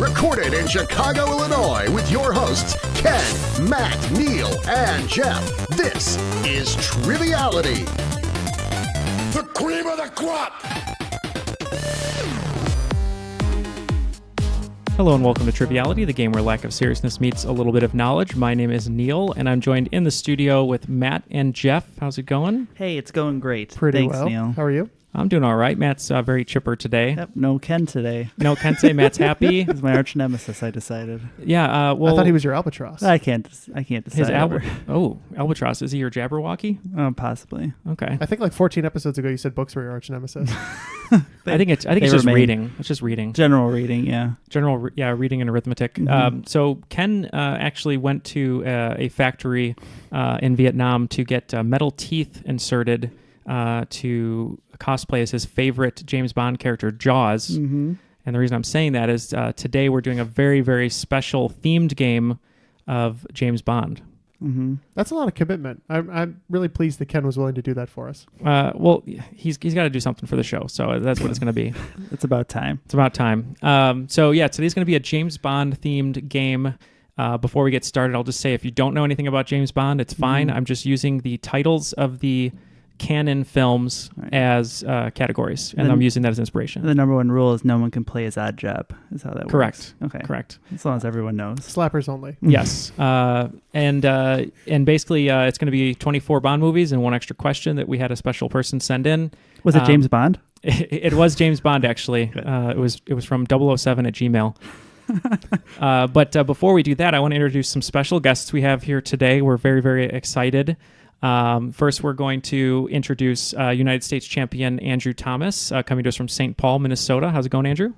Recorded in Chicago, Illinois, with your hosts, Ken, Matt, Neal, and Jeff. This is Triviality. The cream of the crop! Hello and welcome to Triviality, the game where lack of seriousness meets a little bit of knowledge. My name is Neal, and I'm joined in the studio with Matt and Jeff. How's it going? Hey, it's going great. Pretty Thanks, well. Neal. How are you? I'm doing all right. Matt's very chipper today. Yep, no Ken today. No Kensei, Matt's happy. He's my arch nemesis, I decided. Yeah, well... I thought he was your albatross. I can't decide. His Albatross. Is he your Jabberwocky? Possibly. Okay. I think like 14 episodes ago you said books were your arch nemesis. I think it's just reading. It's just reading. General reading, yeah. Reading and arithmetic. Mm-hmm. So Ken actually went to a factory in Vietnam to get metal teeth inserted to cosplay as his favorite James Bond character, Jaws. Mm-hmm. And the reason I'm saying that is today we're doing a very, very special themed game of James Bond. Mm-hmm. That's a lot of commitment. I'm really pleased that Ken was willing to do that for us. Well, he's got to do something for the show, so that's what it's going to be. It's about time. It's about time. So yeah, today's going to be a James Bond themed game. Before we get started, I'll just say if you don't know anything about James Bond, it's fine. I'm just using the titles of the canon films as categories, and I'm using that as inspiration. The number one rule is no one can play as Odd Job. Is how that Correct. works. Okay. Correct. As long as everyone knows. Slappers only. Yes. And basically, it's going to be 24 Bond movies and one extra question that we had a special person send in. Was it James Bond? It was James Bond, actually. It was from 007 at Gmail. But before we do that, I want to introduce some special guests we have here today. We're very, very excited. First, we're going to introduce United States champion Andrew Thomas, coming to us from St. Paul, Minnesota. How's it going, Andrew?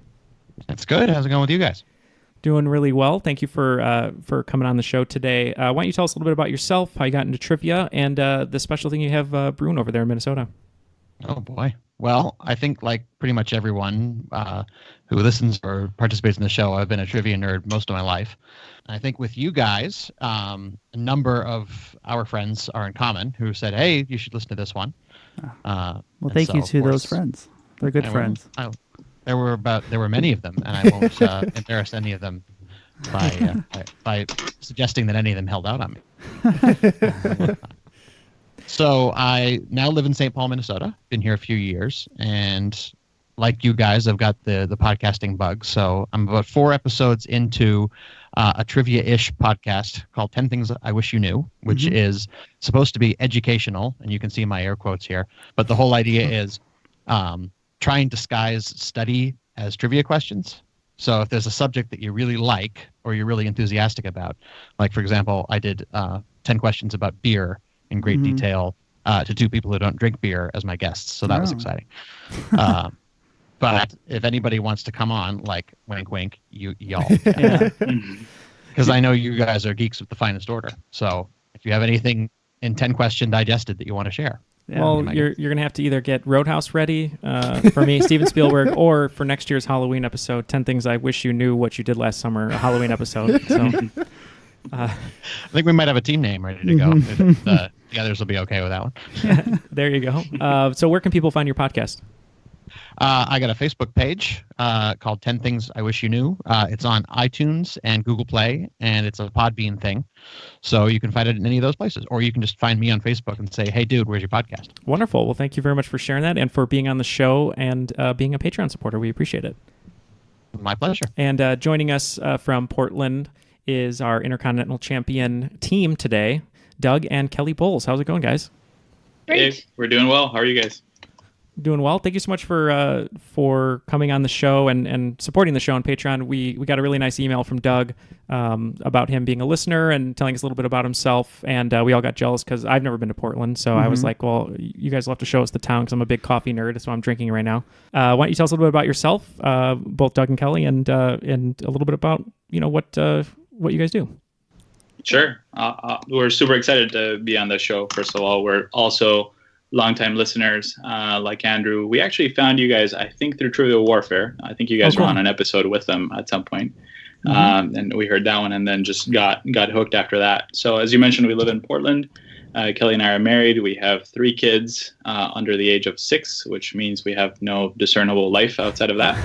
That's good. How's it going with you guys? Doing really well. Thank you for coming on the show today. Why don't you tell us a little bit about yourself, how you got into trivia, and the special thing you have brewing over there in Minnesota? Oh, boy. Well, I think like pretty much everyone who listens or participates in the show, I've been a trivia nerd most of my life. I think with you guys, a number of our friends are in common who said, hey, you should listen to this one. Well, thank you to those friends. They're good friends. There were many of them, and I won't embarrass any of them by suggesting that any of them held out on me. So I now live in St. Paul, Minnesota. Been here a few years, and like you guys, I've got the podcasting bug. So I'm about 4 episodes into a trivia-ish podcast called 10 Things I Wish You Knew, which is supposed to be educational, and you can see my air quotes here. But the whole idea is try and disguise study as trivia questions. So if there's a subject that you really like or you're really enthusiastic about, like, for example, I did 10 questions about beer in great detail to 2 people who don't drink beer as my guests. So that was exciting. But if anybody wants to come on, like, wink, wink, y'all. Because I know you guys are geeks with the finest order. So if you have anything in 10 question digested that you want to share. Yeah. Well, you're going to have to either get Roadhouse ready for me, Steven Spielberg, or for next year's Halloween episode, 10 Things I Wish You Knew What You Did Last Summer, a Halloween episode. So I think we might have a team name ready to go. The others will be okay with that one. There you go. So where can people find your podcast? I got a Facebook page called 10 Things I Wish You Knew. It's on iTunes and Google Play, and it's a Podbean thing. So you can find it in any of those places. Or you can just find me on Facebook and say, hey, dude, where's your podcast? Wonderful. Well, thank you very much for sharing that and for being on the show and being a Patreon supporter. We appreciate it. My pleasure. And joining us from Portland is our Intercontinental Champion team today, Doug and Kelly Bowles. How's it going, guys? Great. Hey, we're doing well. How are you guys? Doing well. Thank you so much for coming on the show and supporting the show on Patreon. We got a really nice email from Doug about him being a listener and telling us a little bit about himself. And we all got jealous because I've never been to Portland. So I was like, well, you guys will have to show us the town because I'm a big coffee nerd. That's what I'm drinking right now. Why don't you tell us a little bit about yourself, both Doug and Kelly, and a little bit about what you guys do. Sure. We're super excited to be on the show. First of all, we're also longtime listeners like Andrew. We actually found you guys, I think, through Trivial Warfare. I think you guys were on an episode with them at some point. And we heard that one and then just got hooked after that. So as you mentioned, we live in Portland. Kelly and I are married. We have 3 kids under the age of 6, which means we have no discernible life outside of that.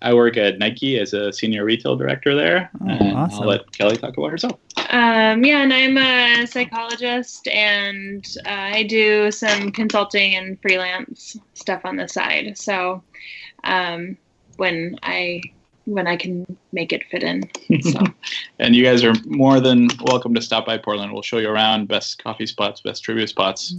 I work at Nike as a senior retail director there. Awesome. I'll let Kelly talk about herself. And I'm a psychologist, and I do some consulting and freelance stuff on the side. So when I can make it fit in. So. And you guys are more than welcome to stop by Portland. We'll show you around, best coffee spots, best trivia spots.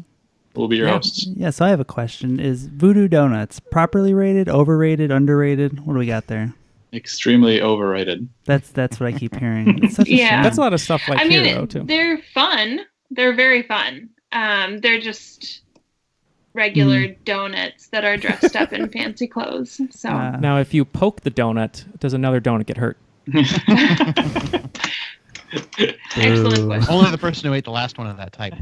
We'll be your hosts. Yeah, so I have a question. Is Voodoo Donuts properly rated, overrated, underrated? What do we got there? Extremely overrated. That's what I keep hearing. It's such a shame. That's a lot of stuff like I mean, here, though, too. they're fun. They're very fun. They're just regular donuts that are dressed up in fancy clothes. So Now, if you poke the donut, does another donut get hurt? Excellent question. Only the person who ate the last one of that type.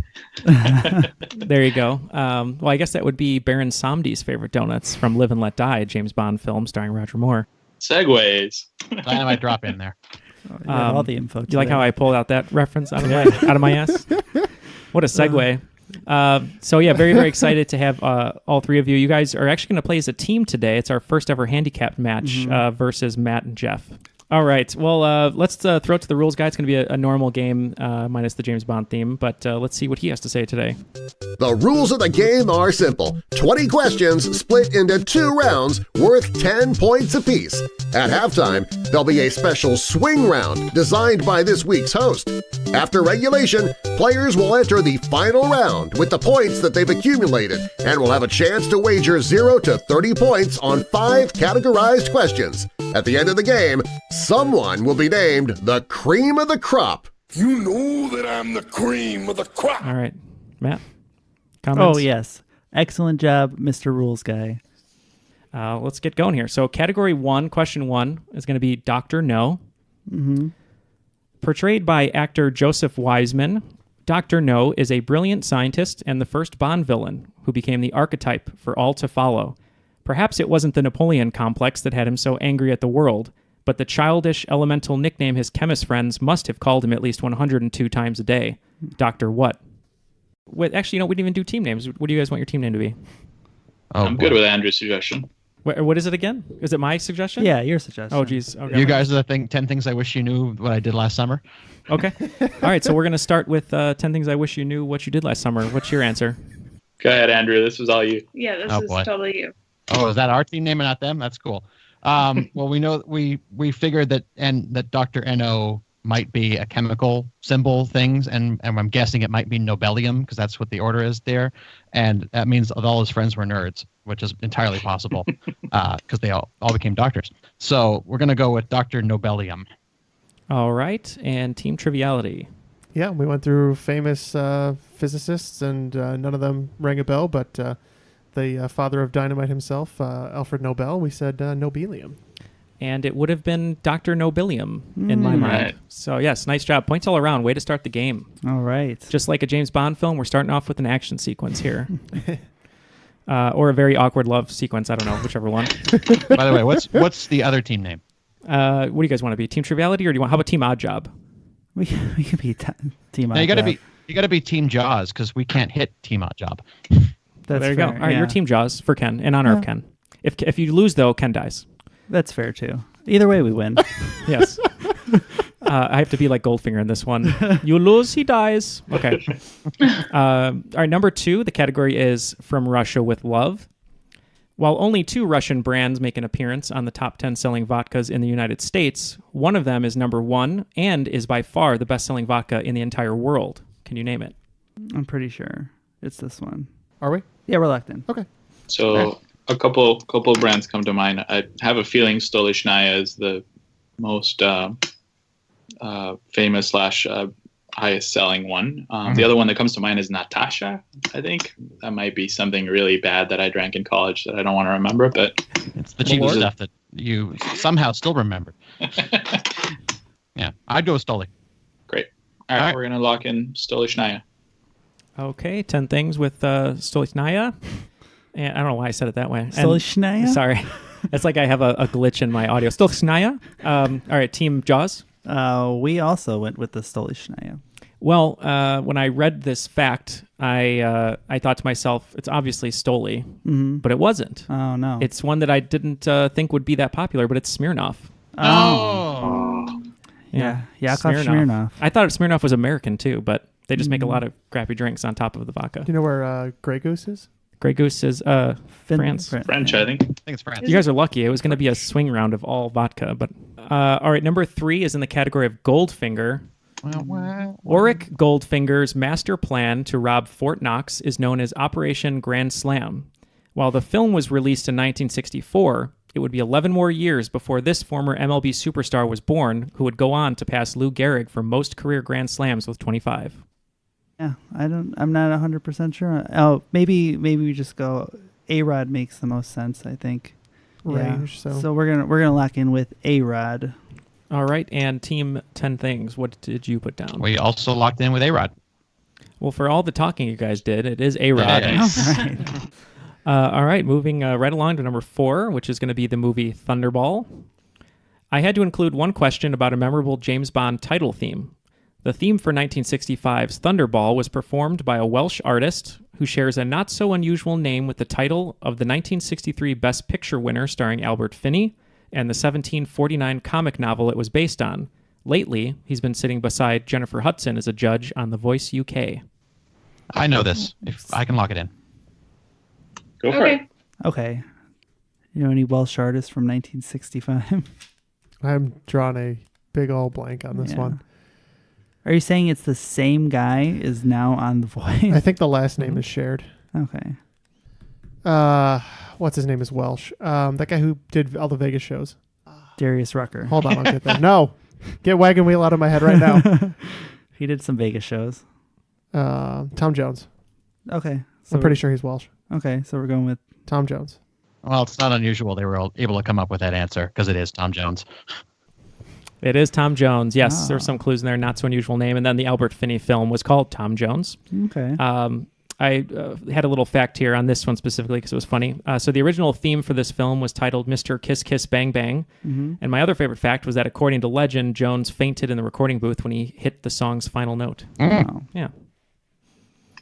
There you go. Well, I guess that would be Baron Samdi's favorite donuts from Live and Let Die, a James Bond film starring Roger Moore. Segways. Dynamite drop in there. You have all the info. Do you like how I pulled out that reference out of my ass? What a segue. So yeah, very, very excited to have all 3 of you. You guys are actually going to play as a team today. It's our first ever handicapped match versus Matt and Jeff. All right. Well, let's throw it to the rules guy. It's going to be a normal game minus the James Bond theme, but let's see what he has to say today. The rules of the game are simple. 20 questions split into 2 rounds worth 10 points apiece. At halftime, there'll be a special swing round designed by this week's host. After regulation, players will enter the final round with the points that they've accumulated and will have a chance to wager 0 to 30 points on 5 categorized questions. At the end of the game, someone will be named the cream of the crop. You know that I'm the cream of the crop. All right. Matt, comments? Oh, yes. Excellent job, Mr. Rules Guy. Let's get going here. So category 1, question 1 is going to be Dr. No. Portrayed by actor Joseph Wiseman, Dr. No is a brilliant scientist and the first Bond villain who became the archetype for all to follow. Perhaps it wasn't the Napoleon complex that had him so angry at the world, but the childish, elemental nickname his chemist friends must have called him at least 102 times a day. Dr. What? Wait, actually, we didn't even do team names. What do you guys want your team name to be? I'm good with Andrew's suggestion. What is it again? Is it my suggestion? Yeah, your suggestion. Oh, geez. Okay. You guys are the 10 things I wish you knew what I did last summer. Okay. All right, so we're going to start with 10 things I wish you knew what you did last summer. What's your answer? Go ahead, Andrew. This was all you. Yeah, this is boy. totally you. Oh, is that our team name and not them? That's cool. Well, we know we figured that Dr. No might be a chemical symbol things, and I'm guessing it might be Nobelium because that's what the order is there, and that means that all his friends were nerds, which is entirely possible because they all became doctors. So we're gonna go with Dr. Nobelium. All right, and team triviality. Yeah, we went through famous physicists, and none of them rang a bell, but the father of dynamite himself, Alfred Nobel, we said Nobelium. And it would have been Dr. Nobelium in my mind. Right. So, yes, nice job. Points all around. Way to start the game. All right. Just like a James Bond film, we're starting off with an action sequence here. Or a very awkward love sequence. I don't know, whichever one. By the way, what's the other team name? What do you guys want to be? Team Triviality, or do you want? How about Team Odd Job? We can be team. No, you gotta be Team Jaws because we can't hit Team Odd Job. That's there you fair, go. All right, yeah. you're Team Jaws for Ken, in honor of Ken. If you lose, though, Ken dies. That's fair too. Either way, we win. Yes. I have to be like Goldfinger in this one. You lose, he dies. Okay. All right, number 2, the category is From Russia with Love. While only 2 Russian brands make an appearance on the top 10 selling vodkas in the United States, one of them is number 1 and is by far the best-selling vodka in the entire world. Can you name it? I'm pretty sure it's this one. Are we? Yeah, we're locked in. Okay. So a couple brands come to mind. I have a feeling Stolichnaya is the most famous / highest selling one. The other one that comes to mind is Natasha. I think that might be something really bad that I drank in college that I don't want to remember. But It's the cheap stuff that you somehow still remember. Yeah, I'd go with Stoli. great. All right, we're gonna lock in Stolichnaya. Okay, 10 things with Stolichnaya. And I don't know why I said it that way. Stolichnaya? Sorry. It's like I have a glitch in my audio. Stolichnaya. All right, Team Jaws. We also went with the Stolichnaya. Well, when I read this fact, I thought to myself, it's obviously Stoli, but it wasn't. Oh, no. It's one that I didn't think would be that popular, but it's Smirnoff. Oh. Yeah, Yakov Smirnoff. I thought Smirnoff was American too, but they just make a lot of crappy drinks on top of the vodka. Do you know where Grey Goose is? Grey Goose is France. French, I think. I think it's France. You guys are lucky. It was going to be a swing round of all vodka, but all right. Number 3 is in the category of Goldfinger. Auric Goldfinger's master plan to rob Fort Knox is known as Operation Grand Slam. While the film was released in 1964, it would be 11 more years before this former MLB superstar was born, who would go on to pass Lou Gehrig for most career Grand Slams with 25. Yeah, I'm not 100% sure. Oh, maybe we just go A-Rod makes the most sense, I think. Range. Yeah. So we're gonna lock in with A-Rod. All right, and Team 10 Things, what did you put down? We also locked in with A-Rod. Well, for all the talking you guys did, it is A-Rod. Nice. All right. All right, moving right along to number 4, which is going to be the movie Thunderball. I had to include one question about a memorable James Bond title theme. The theme for 1965's Thunderball was performed by a Welsh artist who shares a not-so-unusual name with the title of the 1963 Best Picture winner starring Albert Finney and the 1749 comic novel it was based on. Lately, he's been sitting beside Jennifer Hudson as a judge on The Voice UK. I know this. If I can lock it in. Go for it. Okay. You know any Welsh artists from 1965? I'm drawing a big old blank on this Yeah. one. Are you saying it's the same guy is now on The Voice? I think the last name is shared. Okay. What's his name is Welsh. That guy who did all the Vegas shows. Darius Rucker. Hold on, I'll get that. No. Get Wagon Wheel out of my head right now. He did some Vegas shows. Tom Jones. Okay. I'm pretty sure he's Welsh. Okay, so we're going with Tom Jones. Well, it's not unusual they were all able to come up with that answer because it is Tom Jones. It is Tom Jones. Yes, there's some clues in there. Not so unusual name. And then the Albert Finney film was called Tom Jones. Okay. I had a little fact here on this one specifically because it was funny. So the original theme for this film was titled Mr. Kiss Kiss Bang Bang. And my other favorite fact was that according to legend, Jones fainted in the recording booth when he hit the song's final note. Wow. Yeah.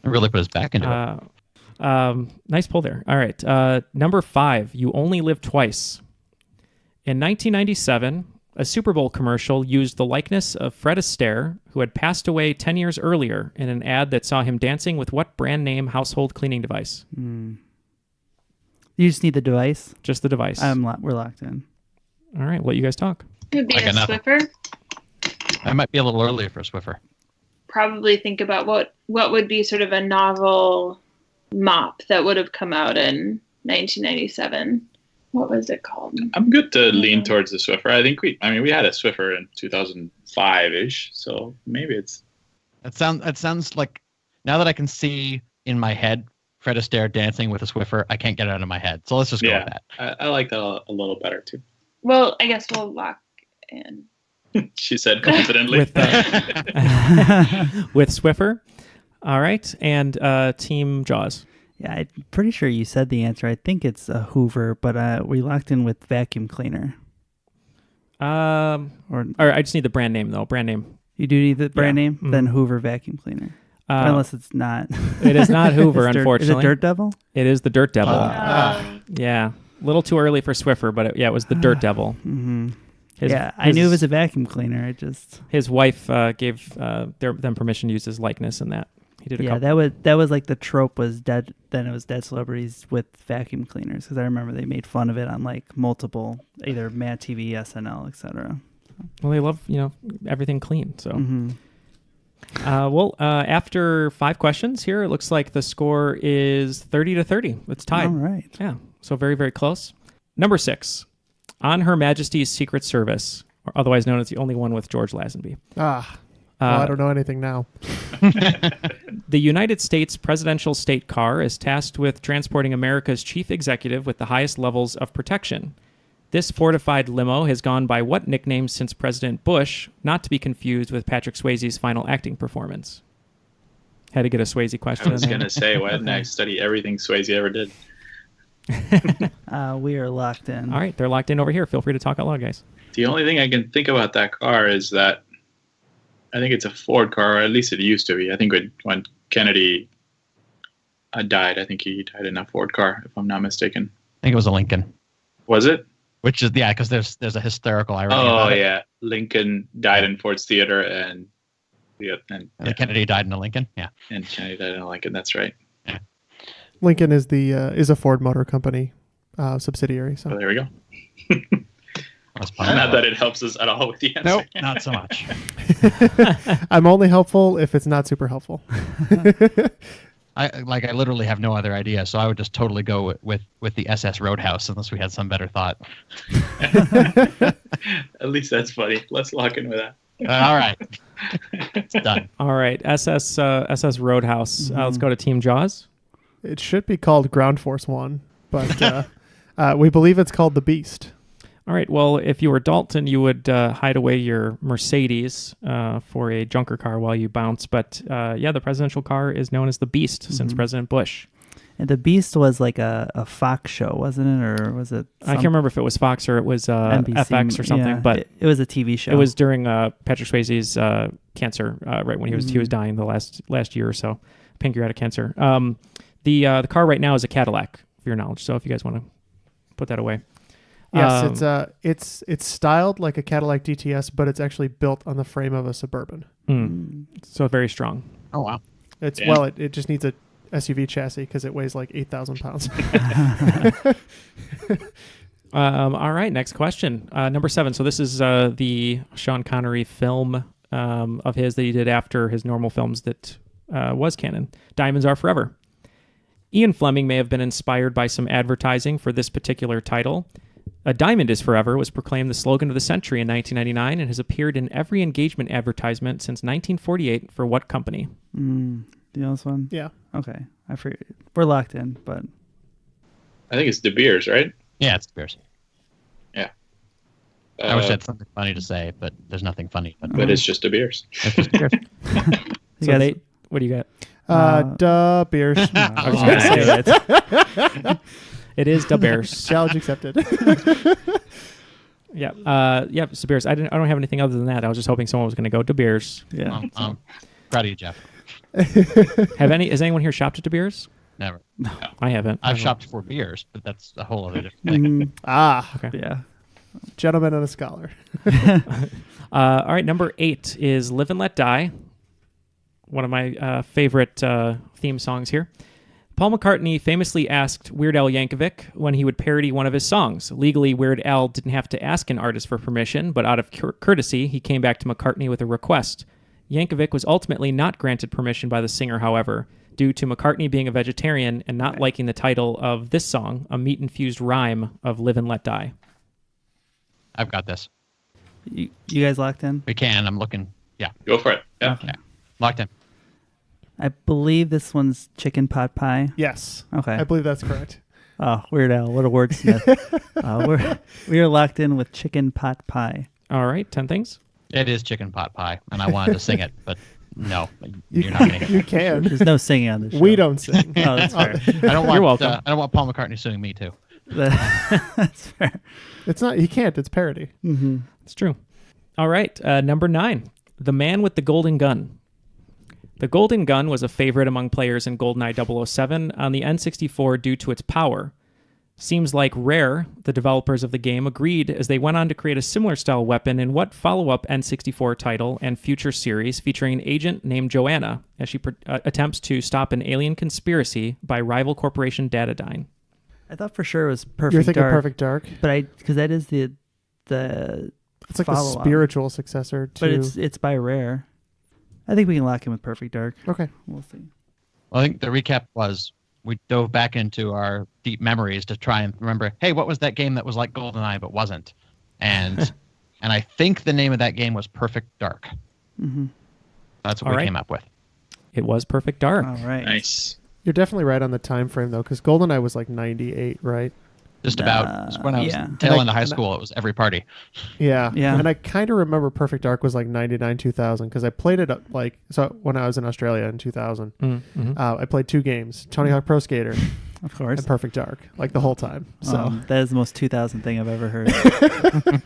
It really put us back into it. Nice pull there. All right. Number 5, You Only Live Twice. In 1997, a Super Bowl commercial used the likeness of Fred Astaire, who had passed away 10 years earlier, in an ad that saw him dancing with what brand name household cleaning device? You just need the device? Just the device. We're locked in. All right. Let you guys talk. It would be I a got nothing. Swiffer. I might be a little early for a Swiffer. Probably think about what would be sort of a novel mop that would have come out in 1997. What was it called? I'm good to lean towards the Swiffer. I think we had a Swiffer in 2005-ish, so maybe it's... That sounds like, now that I can see in my head Fred Astaire dancing with a Swiffer, I can't get it out of my head. So let's just go with that. I like that a little better, too. Well, I guess we'll lock in. She said confidently. With Swiffer. All right. And Team Jaws. Yeah, I'm pretty sure you said the answer. I think it's a Hoover, but we locked in with vacuum cleaner. Or I just need the brand name, though. Brand name. You do need the brand name? Mm-hmm. Then Hoover vacuum cleaner. Unless it's not. It is not Hoover, Is unfortunately. it Dirt Devil? It is the Dirt Devil. Yeah. A little too early for Swiffer, but it was the Dirt Devil. Mm-hmm. I knew it was a vacuum cleaner. His wife gave them permission to use his likeness in that. He did a couple. that was like the trope was dead. Then it was dead celebrities with vacuum cleaners because I remember they made fun of it on like multiple either Mad TV, SNL, etc. Well, they love everything clean. So, Mm-hmm. After 5 questions here, it looks like the score is 30-30. It's tied. All right. Yeah. So very, very close. Number 6, On Her Majesty's Secret Service, or otherwise known as The Only One with George Lazenby. I don't know anything now. The United States presidential state car is tasked with transporting America's chief executive with the highest levels of protection. This fortified limo has gone by what nickname since President Bush, not to be confused with Patrick Swayze's final acting performance? Had to get a Swayze question. I was going to say, why didn't I study everything Swayze ever did? We are locked in. All right, they're locked in over here. Feel free to talk out loud, guys. The only thing I can think about that car is that I think it's a Ford car, or at least it used to be. I think when Kennedy died, I think he died in a Ford car, if I'm not mistaken. I think it was a Lincoln. Was it? Which is because there's a hysterical irony. Oh about it. yeah, Lincoln died in Ford's Theater, and Kennedy died in a Lincoln. Yeah, and Kennedy died in a Lincoln. That's right. Lincoln is a Ford Motor Company subsidiary. So there we go. That's fine. Not that it helps us at all with the answer. Nope, not so much. I'm only helpful if it's not super helpful. I literally have no other idea, so I would just totally go with the SS Roadhouse unless we had some better thought. At least that's funny. Let's lock in with that. All right, it's done. All right, SS Roadhouse. Let's go to Team Jaws. It should be called Ground Force One, but we believe it's called the Beast. All right. Well, if you were Dalton, you would hide away your Mercedes for a junker car while you bounce. But the presidential car is known as the Beast since President Bush. And the Beast was like a Fox show, wasn't it? Or was it? I can't remember if it was Fox or it was NBC, FX or something. yeah, but it was a TV show. It was during Patrick Swayze's cancer, right when he was dying the last year or so, pancreatic cancer. The car right now is a Cadillac, for your knowledge. So if you guys want to put that away. Yes, it's styled like a Cadillac DTS, but it's actually built on the frame of a Suburban. So very strong. Oh wow! It just needs a SUV chassis because it weighs like 8,000 pounds. All right, next question. Number 7. So this is the Sean Connery film of his that he did after his normal films that was canon. Diamonds Are Forever. Ian Fleming may have been inspired by some advertising for this particular title. A Diamond is Forever was proclaimed the slogan of the century in 1999 and has appeared in every engagement advertisement since 1948 for what company? Do you know this one? Yeah. Okay. I forget. We're locked in, but I think it's De Beers, right? Yeah, it's Beers. Yeah. I wish I had something funny to say, but there's nothing funny. But it's just De Beers. It's just Beers. So Nate, what do you got? Duh, Beers. I was going to say it. It is De Beers. Challenge accepted. Yeah. So Beers. I don't have anything other than that. I was just hoping someone was going to go De Beers. yeah. Proud of you, Jeff. Has anyone here shopped at De Beers? Never. I haven't. I've shopped for beers, but that's a whole other different thing. Okay. Yeah. Gentleman and a scholar. All right. Number 8 is Live and Let Die. One of my favorite theme songs here. Paul McCartney famously asked Weird Al Yankovic when he would parody one of his songs. Legally, Weird Al didn't have to ask an artist for permission, but out of courtesy, he came back to McCartney with a request. Yankovic was ultimately not granted permission by the singer, however, due to McCartney being a vegetarian and not liking the title of this song, a meat-infused rhyme of Live and Let Die. I've got this. You guys locked in? We can. I'm looking. Yeah. Go for it. Yeah. Okay. Yeah. Locked in. I believe this one's chicken pot pie. Yes. Okay. I believe that's correct. Oh, Weird Al, what a wordsmith. We are locked in with chicken pot pie. All right, 10 things. It is chicken pot pie, and I wanted to sing it, but no, you're not going to. You can. There's no singing on this show. We don't sing. Oh, that's fair. I don't want. You're welcome. I don't want Paul McCartney suing me too. That's fair. It's not. He can't. It's parody. Mm-hmm. It's true. All right, number 9, The Man with the Golden Gun. The Golden Gun was a favorite among players in GoldenEye 007 on the N64 due to its power. Seems like Rare, the developers of the game, agreed as they went on to create a similar style weapon in what follow-up N64 title and future series featuring an agent named Joanna as she attempts to stop an alien conspiracy by rival corporation Datadyne. I thought for sure it was Perfect You're thinking Dark. Perfect Dark. But because that is the It's like the follow-up. spiritual successor to. But it's by Rare. I think we can lock in with Perfect Dark. Okay. We'll see. Well, I think the recap was we dove back into our deep memories to try and remember, hey, what was that game that was like GoldenEye but wasn't? And and I think the name of that game was Perfect Dark. Mm-hmm. That's what All we right. came up with. It was Perfect Dark. All right. Nice. You're definitely right on the time frame though, because GoldenEye was like 98, right? Just about when I was yeah. tail And end of high and school, it was every party. Yeah. Yeah. And I kind of remember Perfect Dark was like 99, 2000 because I played it when I was in Australia in 2000. Mm-hmm. I played 2 games: Tony Hawk Pro Skater Of course. and Perfect Dark, like the whole time. So that is the most 2000 thing I've ever heard. Did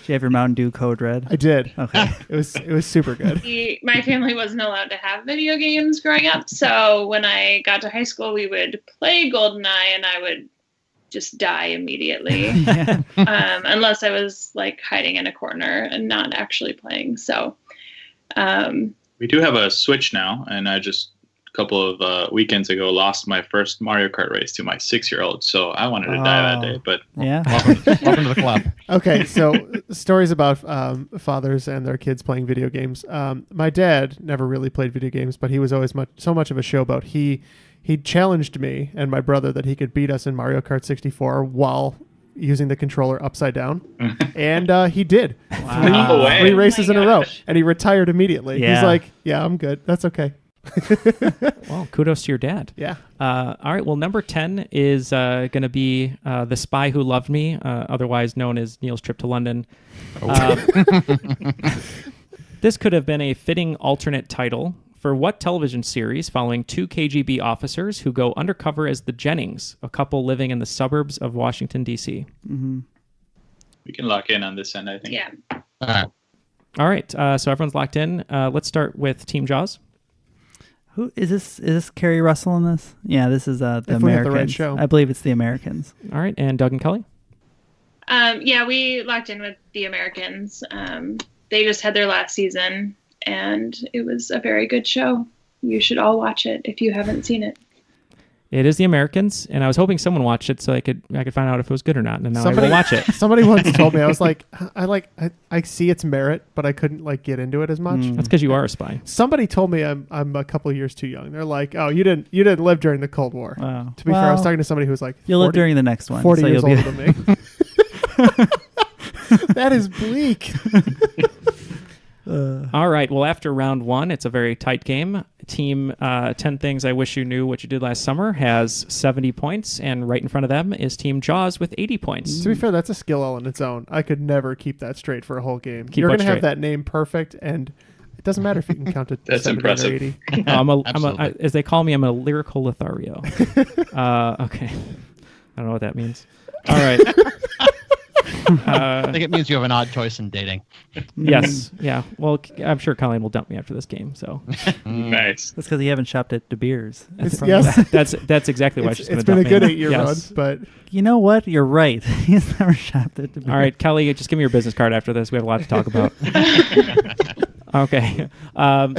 you have your Mountain Dew Code Red? I did. Okay. It was super good. My family wasn't allowed to have video games growing up, so when I got to high school, we would play GoldenEye, and I would just die immediately, unless I was like hiding in a corner and not actually playing. So we do have a Switch now, and I just a couple of weekends ago lost my first Mario Kart race to my 6-year-old. So I wanted to die that day, but Yeah. Welcome to the club. Okay, so stories about fathers and their kids playing video games. My dad never really played video games, but he was always so much of a showboat. He challenged me and my brother that he could beat us in Mario Kart 64 while using the controller upside down, and he did. No way. Three races Oh in my a row, gosh. and he retired immediately. Yeah. He's like, "Yeah, I'm good. That's okay." Well, kudos to your dad. Yeah. All right. Well, number 10 is going to be The Spy Who Loved Me, otherwise known as Neal's Trip to London. This could have been a fitting alternate title for what television series following two KGB officers who go undercover as the Jennings, a couple living in the suburbs of Washington, D.C.? we can lock in on this end, I think. yeah. All right. All right. So everyone's locked in. Let's start with Team Jaws. Who is this? Is this Kerry Russell in this? Yeah, this is the If we have Americans. the right show. I believe it's the Americans. All right. And Doug and Kelly? Yeah, we locked in with the Americans. They just had their last season, and it was a very good show. You should all watch it if you haven't seen it. It is the Americans, and I was hoping someone watched it so I could find out if it was good or not. And now I will watch it. Somebody once told me, I was like, I see its merit, but I couldn't like get into it as much. That's because you are a spy. Somebody told me I'm a couple of years too young. They're like, "Oh, you didn't live during the Cold War." Wow. To be fair, I was talking to somebody who was like, You'll 40, live during the next one. 40 so years you'll older be... than me. That is bleak. All right. Well, after round one, it's a very tight game. Team 10 Things I Wish You Knew What You Did Last Summer has 70 points, and right in front of them is Team Jaws with 80 points. To be fair, that's a skill all on its own. I could never keep that straight for a whole game. Keep You're what going to have straight? that name perfect, and it doesn't matter if you can count it That's 70 impressive. or 80. Absolutely. As they call me, I'm a lyrical Lothario. Okay. I don't know what that means. All right. I think it means you have an odd choice in dating. Yes. Yeah. Well, I'm sure Colleen will dump me after this game. So Nice. That's because you haven't shopped at De Beers. Yes, that's exactly why she's going it's to been dump a good me. 8-year Yes. run, but You know what? You're right. He's never shopped at De Beers. All right, Kelly, just give me your business card after this. We have a lot to talk about. Okay.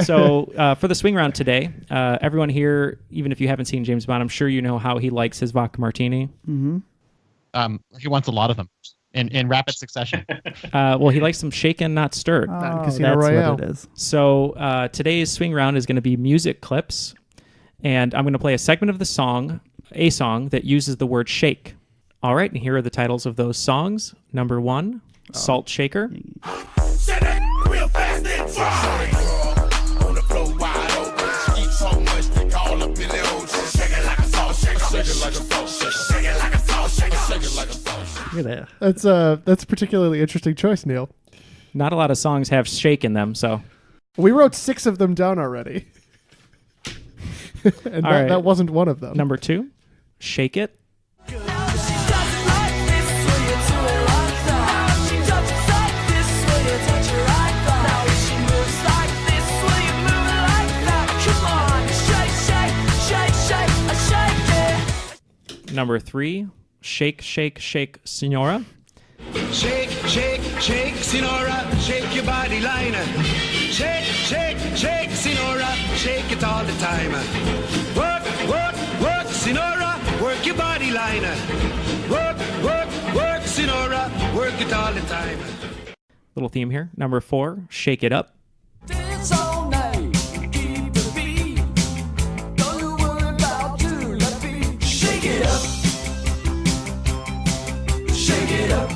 So for the swing round today, everyone here, even if you haven't seen James Bond, I'm sure you know how he likes his vodka martini. He wants a lot of them in rapid succession. Well, he likes them shaken, not stirred. Not in Oh, Casino that's Royale. what it is. So today's swing round is going to be music clips, and I'm going to play a segment of a song that uses the word shake. All right, and here are the titles of those songs. Number 1, Salt Shaker. Say that real fast and try. On the floor wide open. Eat so much they call up in the ocean. Shake it like a salt shaker. Shake it like a salt shaker. Shake it like a salt shaker. Shake it like a salt shaker. Look at that. that's a particularly interesting choice, Neil. Not a lot of songs have shake in them, so We wrote 6 of them down already. And All right. that wasn't one of them. Number 2, Shake It. Number 3, Shake, Shake, Shake, Senora. Shake, shake, shake, Sinora, shake your body liner. Shake, shake, shake, Sinora, shake it all the time. Work, work, work, Sinora, work your body liner. Work, work, work, Sinora, work it all the time. Little theme here. Number 4, Shake It Up. Shake it up. Shake it up.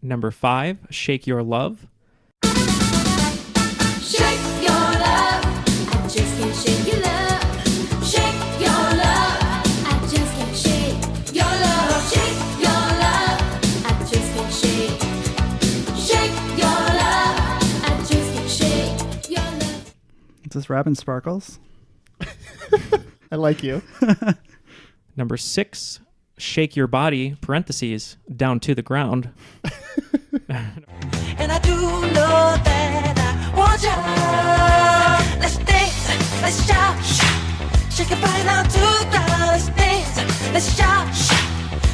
Number 5, Shake Your Love. Shake your love, I just can't shake your love. Shake your love, I just can't shake your love. Shake your love, I just can't shake. Shake your love, I just can't shake your love. Is this Robin Sparkles? I like you. Number 6, shake your body, parentheses, down to the ground. And I do know that I want you. Let's dance, let's shout, shake your body down to the ground. Let's dance, let's shout,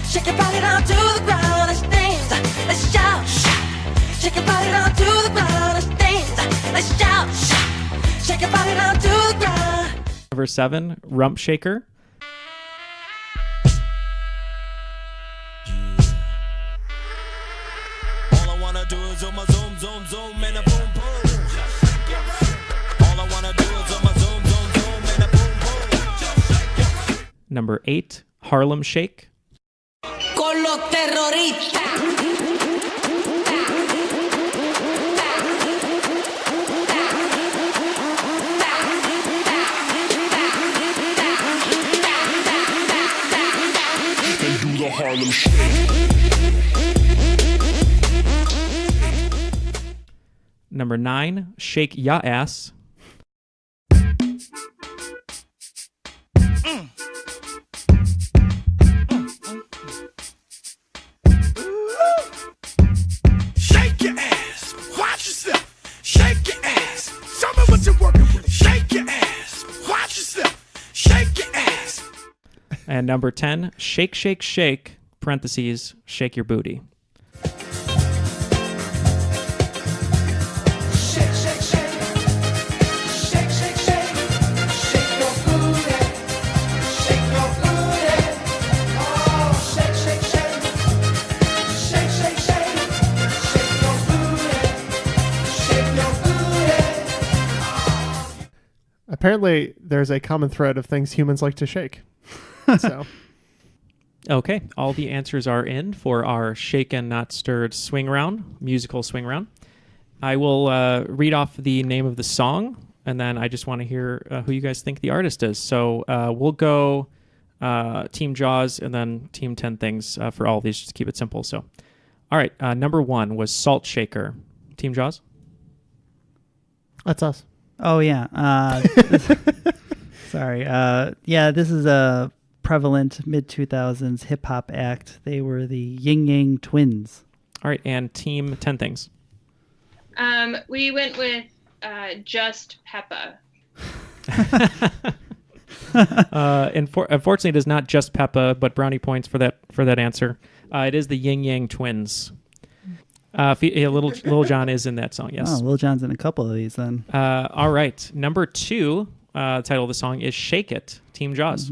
shake your body down to the ground. Let's dance, let's shout, shake your body down to the ground. Let's dance, let's shout, shake your body down to the ground. Number 7, rump shaker. All I wanna do is zoom, zoom, zoom, zoom, and a boom, boom. All I wanna do is zoom, zoom, zoom, zoom, and a boom, boom. Number 8, Harlem shake. Con los terroristas. Do the Harlem Shake. Number 9, shake ya ass. Shake your ass. Watch yourself. Shake your ass. Show me what you're working with. Shake your ass. Watch yourself. Shake your ass. And number 10, shake, shake, shake, parentheses, shake your booty. Shake, shake, shake. Shake, shake, shake. Shake your booty. Shake your booty. Oh, shake, shake, shake. Shake, shake, shake. Shake your booty. Shake your booty. Apparently, there's a common thread of things humans like to shake. So, Okay, all the answers are in for our shaken, not stirred swing round, musical swing round. I will read off the name of the song, and then I just want to hear who you guys think the artist is. So we'll go Team Jaws and then Team 10 Things for all of these, just to keep it simple. So, all right, number 1 was Salt Shaker. Team Jaws? that's us. Oh yeah. Sorry. Yeah, this is a prevalent mid 2000s hip hop act. They were the Yin Yang Twins. All right, and Team 10 Things. We went with Just Peppa. Unfortunately, it is not just Peppa, but brownie points for that answer. It is the Yin Yang Twins. Little John is in that song, yes. Oh, Lil Jon's in a couple of these then. All right, number 2, title of the song is Shake It, Team Jaws.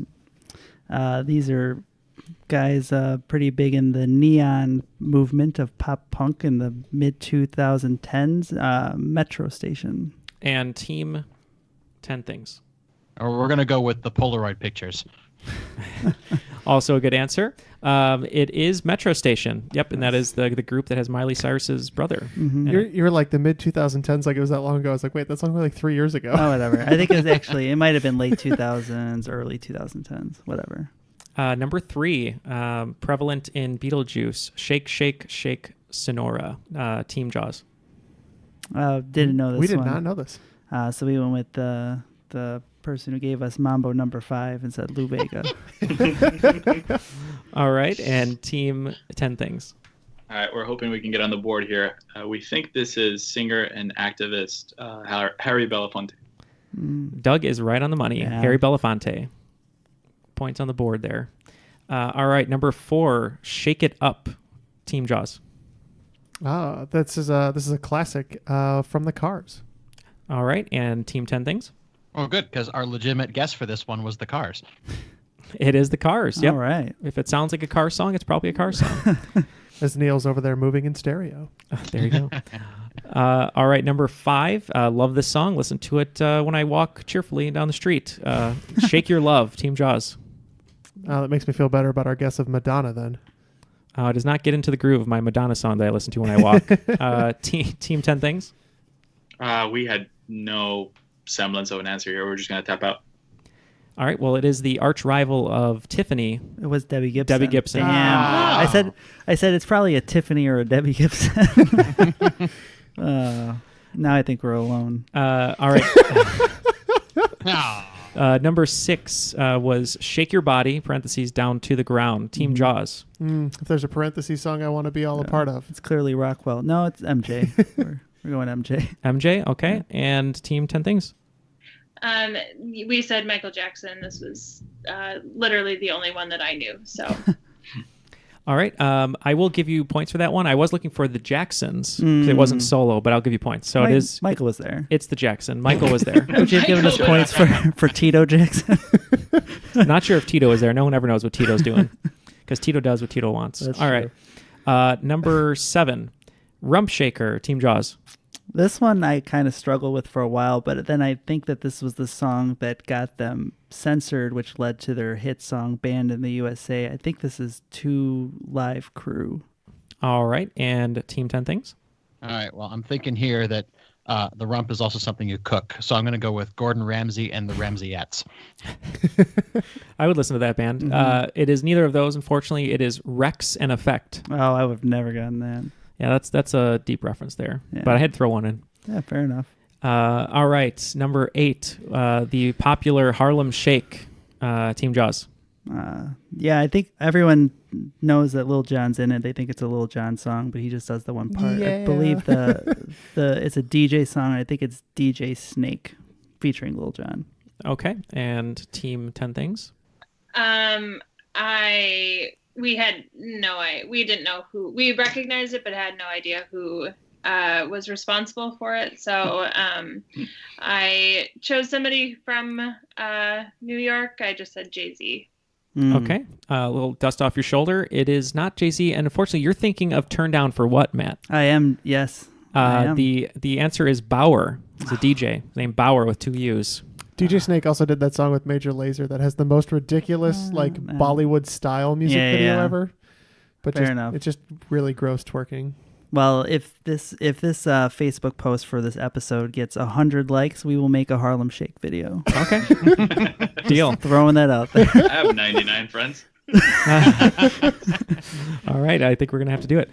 These are guys pretty big in the neon movement of pop punk in the mid 2010s. Metro Station. And Team 10 Things. Or we're going to go with the Polaroid pictures. Also a good answer. It is Metro Station. Yep, and that is the group that has Miley Cyrus's brother. Mm-hmm. You're like the mid 2010s, like it was that long ago. I was like, wait, that song was like 3 years ago. Oh, whatever. I think it might have been late 2000s, early 2010s, whatever. Number 3, prevalent in Beetlejuice, Shake, Shake, Shake, Sonora, Team Jaws. Didn't know this We did one. not know this. So we went with the person who gave us Mambo number 5 and said Lou Bega. All right, and Team 10 Things. All right, we're hoping we can get on the board here. We think this is singer and activist Harry Belafonte. Doug is right on the money. Yeah. Harry Belafonte. Points on the board there. All right, number 4, Shake It Up, Team Jaws. This is a classic from the Cars. All right, and Team 10 Things. Oh, good, because our legitimate guess for this one was the Cars. It is the Cars. Yep. All right. If it sounds like a car song, it's probably a car song. As Neal's over there moving in stereo. There you go. All right, number 5. Love this song. Listen to it when I walk cheerfully down the street. Shake Your Love, Team Jaws. That makes me feel better about our guess of Madonna then. It does not get into the groove of my Madonna song that I listen to when I walk. Team 10 Things. We had no semblance of an answer here. We're just going to tap out. All right, well, it is the arch rival of Tiffany. It was Debbie Gibson. Debbie Gibson. Damn. Ah. I said it's probably a Tiffany or a Debbie Gibson. Now I think we're alone. All right. Ah. Number 6 was Shake Your Body, parentheses, Down to the Ground, Team Jaws. If there's a parentheses song I want to be all a part of. It's clearly Rockwell. No, it's MJ. We're going MJ. MJ, okay. And Team 10 Things? We said Michael Jackson. This was literally the only one that I knew. So. All right. I will give you points for that one. I was looking for the Jacksons because it wasn't solo, but I'll give you points. So it is. Michael was there. It's the Jackson. Michael was there. Would you have given us points for Tito Jackson? Not sure if Tito is there. No one ever knows what Tito's doing because Tito does what Tito wants. That's All right. Number 7, Rump Shaker, Team Jaws. This one I kind of struggled with for a while, but then I think that this was the song that got them censored, which led to their hit song Banned in the USA. I think this is 2 Live Crew. All right. And Team 10 Things? All right. Well, I'm thinking here that the rump is also something you cook. So I'm going to go with Gordon Ramsay and the Ramsayettes. I would listen to that band. It is neither of those, unfortunately. It is Rex and Effect. Oh, I would have never gotten that. Yeah, that's a deep reference there. Yeah. But I had to throw one in. Yeah, fair enough. All right. Number 8, the popular Harlem Shake, Team Jaws. Yeah, I think everyone knows that Lil Jon's in it. They think it's a Lil Jon song, but he just does the one part. Yeah. I believe the it's a DJ song. I think it's DJ Snake featuring Lil Jon. Okay. And Team 10 Things? We didn't know who. We recognized it, but had no idea who was responsible for it. So I chose somebody from New York. I just said Jay-Z. Okay. A little dust off your shoulder. It is not Jay-Z, and unfortunately, you're thinking of Turn Down for what, Matt? I am, yes. I am. The answer is Bauer. It's a DJ named Bauer with 2 U's. DJ Snake also did that song with Major Lazer that has the most ridiculous Bollywood style music video ever. But fair enough. It's just really gross twerking. Well, if this Facebook post for this episode gets 100 likes, we will make a Harlem Shake video. Okay. Deal. Throwing that out there. I have 99 friends. All right. I think we're going to have to do it.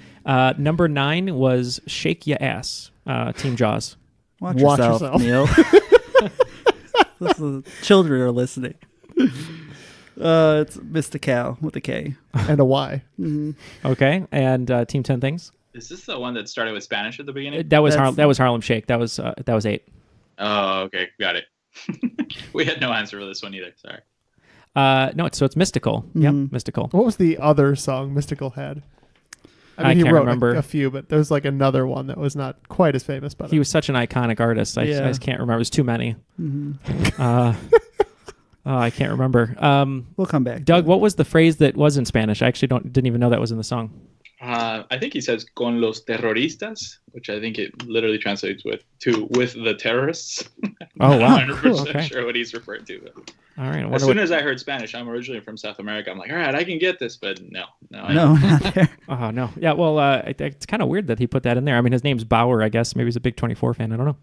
Number 9 was Shake Ya Ass, Team Jaws. Watch yourself, Neal. Children are listening. It's Mr. Cal with a K. And a Y. Mm-hmm. Okay. And Team 10 Things? Is this the one that started with Spanish at the beginning? That was Harlem Shake. That was 8. Oh, okay. Got it. We had no answer for this one either. Sorry. No, so it's Mystical. Mm-hmm. Yep, Mystical. What was the other song Mystical had? I he can't wrote remember. a few, but there's like another one that was not quite as famous. But He was such an iconic artist. I just can't remember. There's too many. Mm-hmm. I can't remember. We'll come back. Doug, what was the phrase that was in Spanish? I actually didn't even know that was in the song. I think he says "con los terroristas," which I think it literally translates with the terrorists. Oh wow! I'm not 100% Cool, okay. sure what he's referring to. But all right. As soon as I heard Spanish, I'm originally from South America. I'm like, all right, I can get this, but no, not there. Oh no. Yeah. Well, it's kind of weird that he put that in there. I mean, his name's Bauer. I guess maybe he's a big 24 fan. I don't know.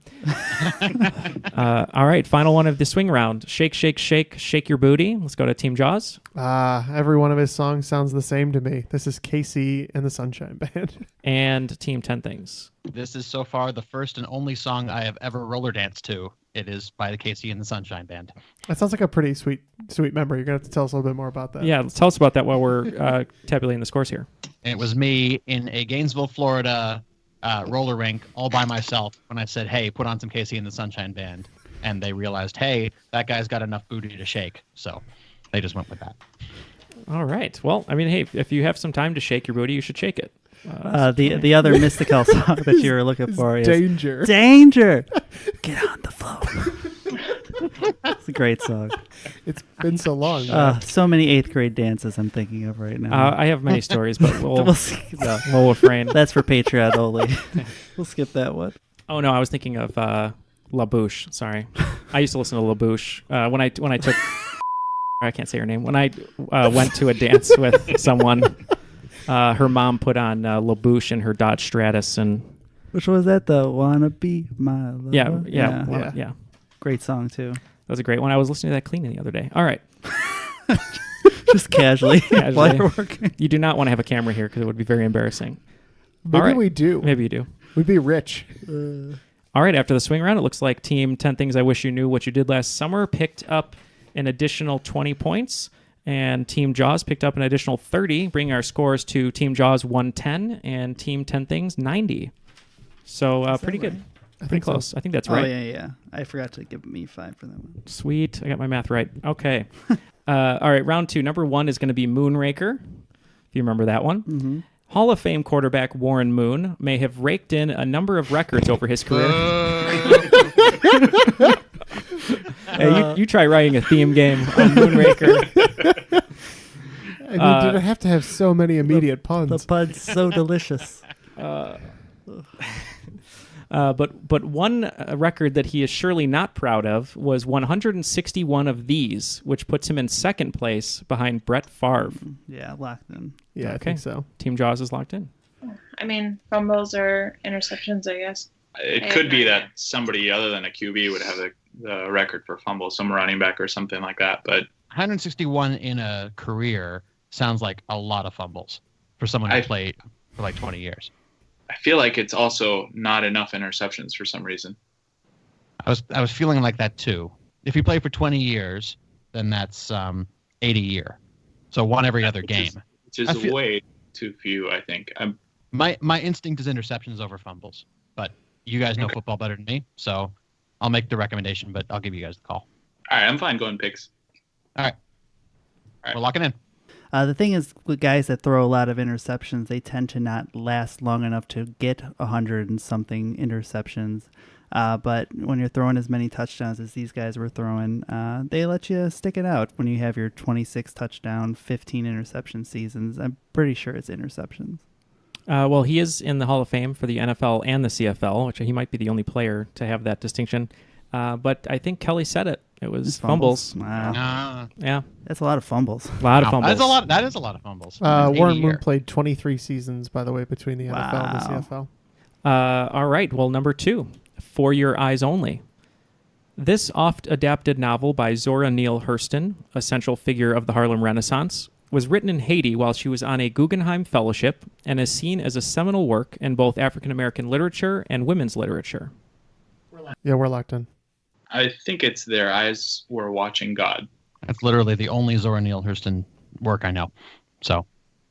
All right. Final one of the swing round. Shake, shake, shake, shake your booty. Let's go to Team Jaws. Every one of his songs sounds the same to me. This is Casey and the Sunshine Band. And Team 10 Things. This is so far the first and only song I have ever roller danced to. It is by the Casey and the Sunshine Band. That sounds like a pretty sweet memory. You're going to have to tell us a little bit more about that. Yeah, tell us about that while we're tabulating the scores here. And it was me in a Gainesville, Florida roller rink all by myself when I said, hey, put on some Casey and the Sunshine Band. And they realized, hey, that guy's got enough booty to shake. So they just went with that. All right. Well, I mean, hey, if you have some time to shake your booty, you should shake it. The other Mystical song that you were looking for is Danger. Danger. Get on the floor. It's a great song. It's been so long. So many 8th grade dances I'm thinking of right now. I have many stories, but we'll we'll refrain. That's for Patreon only. We'll skip that one. Oh no, I was thinking of La Bouche. Sorry, I used to listen to La Bouche when I took. I can't say her name. When I went to a dance with someone, her mom put on La Bouche in her Dodge Stratus, and which was that? The "Wanna Be My Lover"? Yeah. Great song too. That was a great one. I was listening to that cleaning the other day. All right. Just casually while you're working. You do not want to have a camera here because it would be very embarrassing. Maybe we do. Maybe you do. We'd be rich. All right. After the swing round, it looks like Team 10 Things I Wish You Knew What You Did Last Summer picked up an additional 20 points, and Team Jaws picked up an additional 30, bringing our scores to Team Jaws 110 and Team 10 Things 90. So pretty good. Pretty close. So. I think that's Oh, right. yeah. I forgot to give me 5 for that one. Sweet. I got my math right. Okay. All right, round 2. Number 1 is going to be Moonraker, if you remember that one. Mm-hmm. Hall of Fame quarterback Warren Moon may have raked in a number of records over his career. Hey, you try writing a theme game on Moonraker. I mean, did I have to have so many immediate puns? The pun's so delicious. But one record that he is surely not proud of was 161 of these, which puts him in second place behind Brett Favre. Yeah, locked in. Yeah, I Okay. think so. Team Jaws is locked in. I mean, fumbles or interceptions, I guess. It could be that somebody other than a QB would have the record for fumbles, some running back or something like that. But 161 in a career sounds like a lot of fumbles for someone who played for like 20 years. I feel like it's also not enough interceptions for some reason. I was feeling like that too. If you play for 20 years, then that's 80 a year. So one every other game. Which is way too few, I think. My instinct is interceptions over fumbles, but you guys know football better than me, so I'll make the recommendation, but I'll give you guys the call. All right, I'm fine going picks. All right. We're locking in. The thing is, with guys that throw a lot of interceptions, they tend to not last long enough to get 100 and something interceptions. But when you're throwing as many touchdowns as these guys were throwing, they let you stick it out when you have your 26 touchdown, 15 interception seasons. I'm pretty sure it's interceptions. Well, he is in the Hall of Fame for the NFL and the CFL, which he might be the only player to have that distinction. But I think Kelly said it. It was fumbles. Wow. Yeah. That's a lot of fumbles. A lot of fumbles. That is a lot of fumbles. Warren Moon played 23 seasons, by the way, between the NFL and the CFL. All right. Well, number 2, For Your Eyes Only. This oft-adapted novel by Zora Neale Hurston, a central figure of the Harlem Renaissance, was written in Haiti while she was on a Guggenheim Fellowship and is seen as a seminal work in both African-American literature and women's literature. Yeah, we're locked in. I think it's Their Eyes Were Watching God. That's literally the only Zora Neale Hurston work I know. So